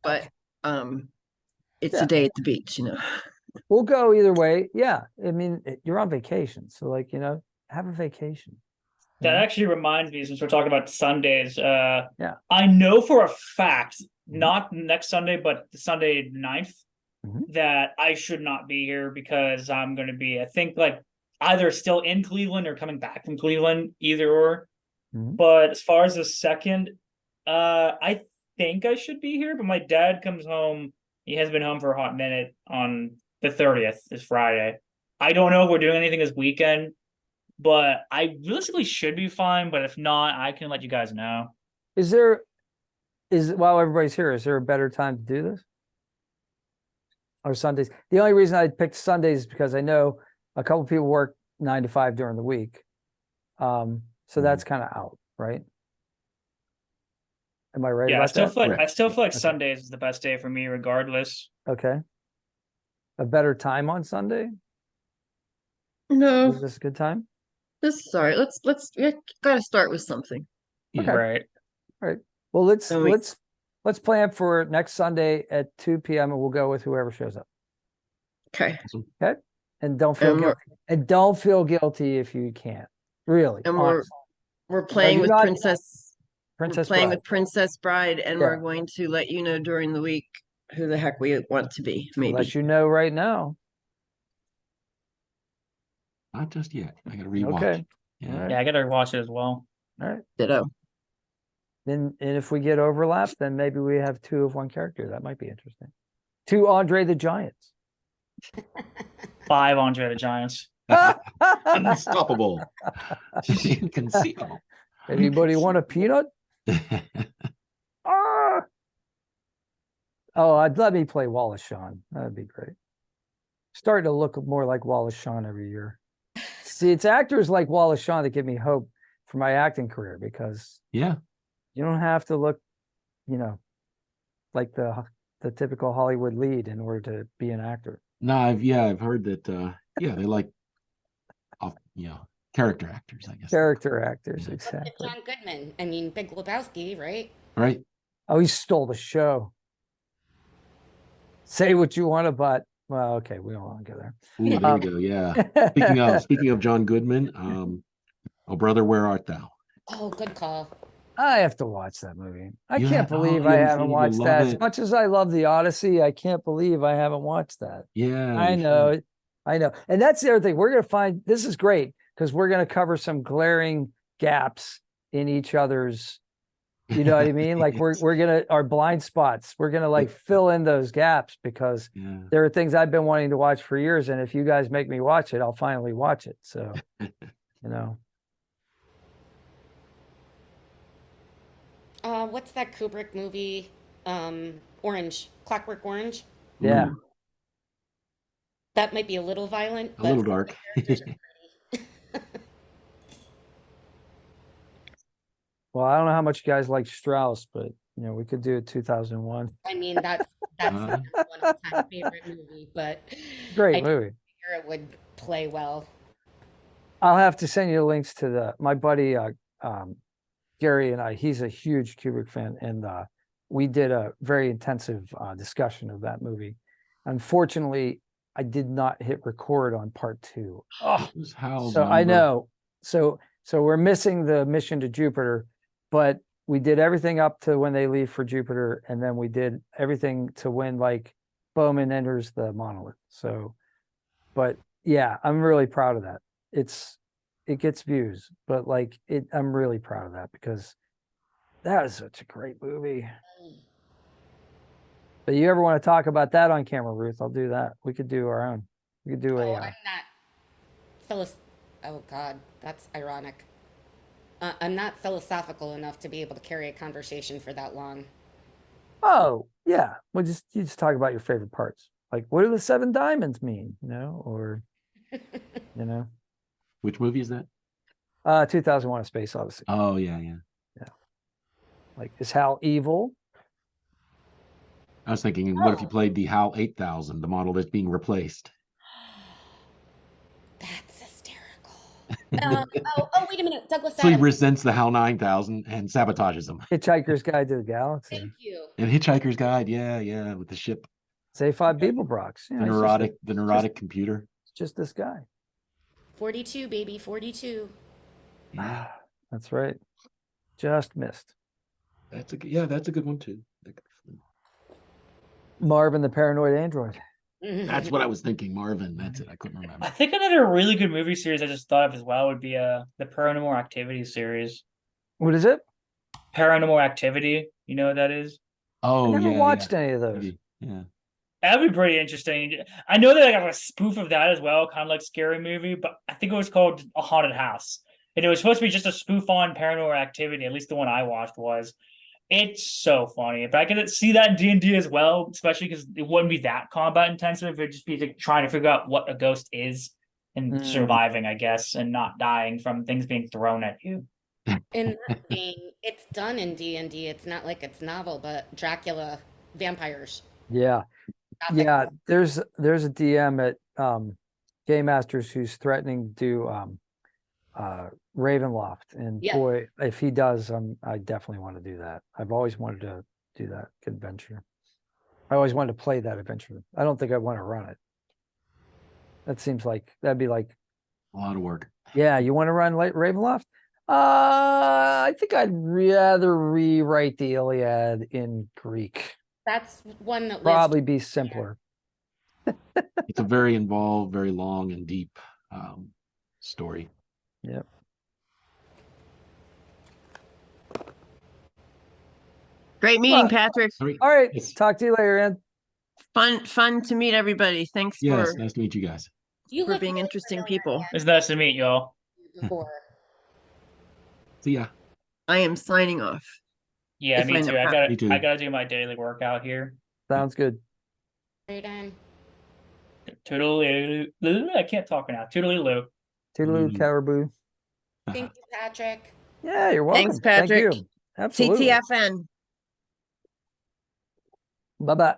But Okay. it's Yeah. a day at the beach, you know. We'll go either way. Yeah. I mean, you're on vacation. So, like, have a vacation. That Mhm. actually reminds me, since we're talking about Sundays, Yeah. I know for a fact, Mhm. not next Sunday, but the Sunday 9th, Mhm. that I should not be here because I'm going to be, I think, like either still in Cleveland or coming back from Cleveland, either or. Mhm. But as far as the second, I think I should be here, but my dad comes home. He has been home for a hot minute on the 30th, is Friday. I don't know if we're doing anything this weekend, but I realistically should be fine. But if not, I can let you guys know. While everybody's here, is there a better time to do this? Or Sundays? The only reason I picked Sundays is because I know a couple people work 9 to 5 during the week. So that's kind of out, right? Am I right Yeah, about that? Right. I still feel like Okay. Sundays is the best day for me, regardless. Okay. A better time on Sunday? No, Is this a good time? this is all right. We gotta start with something. Yeah. Right. All right. Well, let's And we- let's plan for next Sunday at 2 p.m. and we'll go with whoever shows up. Okay. And don't feel And we're- guilty. And don't feel guilty if you can't. Really. And honestly. we're playing you're with not- Princess Princess we're playing Bride. with Princess Bride, and Yeah. we're going to let you know during the week who the heck we want to be, maybe. Let you know right now. Not just yet. I got to rewatch. Okay. Yeah. All right. Yeah, I gotta watch it as well. All right. Ditto. Then, and if we get overlap, then maybe we have 2 of one character. That might be interesting. 2 Andre the Giants. 5 Andre the Giants. Unstoppable. Inconceivable. Anybody want a peanut? Ah! Oh, let me play Wallace Shawn. That'd be great. Starting to look more like Wallace Shawn every year. See, it's actors like Wallace Shawn that give me hope for my acting career because Yeah. you don't have to look, like the typical Hollywood lead in order to be an actor. No, I've heard that they like character actors, I guess. Character actors, Yeah. exactly. John Goodman, I mean, Big Lebowski, right? Right. Oh, he stole the show. Say what you want about. Well, okay, we don't want to go there. Ooh, there we go. Yeah. Speaking of John Goodman, oh brother, where art thou? Oh, good call. I have to watch that movie. I You can't have- believe you I haven't haven't seen it, you'll watched love that. As it. much as I love the Odyssey, I can't believe I haven't watched that. Yeah. I you know should. it. I know. And that's the other thing. We're going to find this is great because we're going to cover some glaring gaps in each other's, you know what I mean? Like Yes. we're going to our blind spots. We're going to like fill in those gaps because Yeah. there are things I've been wanting to watch for years. And if you guys make me watch it, I'll finally watch it. So, What's that Kubrick movie? Clockwork Orange. yeah. Ooh, That might be a little violent, a but little dark. the characters are pretty. Well, I don't know how much you guys like Strauss, but we could do it 2001. I mean, that's Uh, not one of my favorite movie, but Great I movie. figure it would play well. I'll have to send you links to my buddy Gary and I. He's a huge Kubrick fan, and we did a very intensive discussion of that movie. Unfortunately, I did not hit record on part 2. Oh, it was Hal's so I number. know. So we're missing the mission to Jupiter, but we did everything up to when they leave for Jupiter, and then we did everything to when like Bowman enters the monolith. So, but yeah, I'm really proud of that. It gets views, but like I'm really proud of that because that is such a great movie. But you ever want to talk about that on camera, Ruth? I'll do that. We could do our own. We could do Oh, a I'm not oh God, that's ironic. I'm not philosophical enough to be able to carry a conversation for that long. Oh, yeah. Well, you just talk about your favorite parts. Like, what do the 7 diamonds mean? Or, Which movie is that? 2001: A Space Odyssey. Oh, yeah. Like, is Hal evil? I was thinking, what if you Oh. played the HAL 8000, the model that's being replaced? That's hysterical. Wait a minute, Douglas So he Adams. resents the HAL 9000 and sabotages them. Hitchhiker's Guide to the Galaxy. Thank you. And Hitchhiker's Guide, yeah, with the ship, Zayfive Beeblebrox. the neurotic computer. It's just this guy. 42, baby, 42. Yeah, That's right. Just missed. that's a good one too. That could be fun. Marvin the Paranoid Android. That's what I was thinking, Marvin. That's it. I couldn't I remember. think another really good movie series I just thought of as well would be the Paranormal Activity series. What is it? Paranormal Activity, you know what that is? Oh, I never yeah, watched any of those. maybe. Yeah. That'd be pretty interesting. I know they have a spoof of that as well, kind of like Scary Movie, but I think it was called A Haunted House. And it was supposed to be just a spoof on Paranormal Activity, at least the one I watched was. It's so funny. If I could see that in D&D as well, especially because it wouldn't be that combat intensive, it'd just be like trying to figure out what a ghost is and Mm. surviving, I guess, and not dying from things being thrown at you. In that vein, it's done in D&D. It's not like it's novel, but Dracula, vampires. Yeah. Gothic. Yeah. There's a DM at Game Masters who's threatening to do Ravenloft. And Yeah. boy, if he does, I definitely want to do that. I've always wanted to do that adventure. I always wanted to play that adventure. I don't think I want to run it. That seems like that'd be like, A lot of work. yeah, you want to run Ravenloft? I think I'd rather rewrite the Iliad in Greek. That's one that lives. Probably be simpler. It's a very involved, very long and deep story. Yep. Great meeting, Well, Patrick. All right. Yes. Talk to you later, Ann. Fun to meet everybody. Thanks Yes, nice to meet you guys. You for look being really interesting familiar, people. Ann, It's nice to meet y'all. before. See ya. I am signing off. Yeah, If me I know too. I how- gotta Me too. I gotta do my daily workout here. Sounds good. Right, Ann? Toodaloo. I can't talk now. Toodaloo. Toodaloo, Mm. caribou. Thank you, Patrick. Yeah, you're welcome. Thanks, Thank Patrick. you. Absolutely. TTFN. Bye-bye.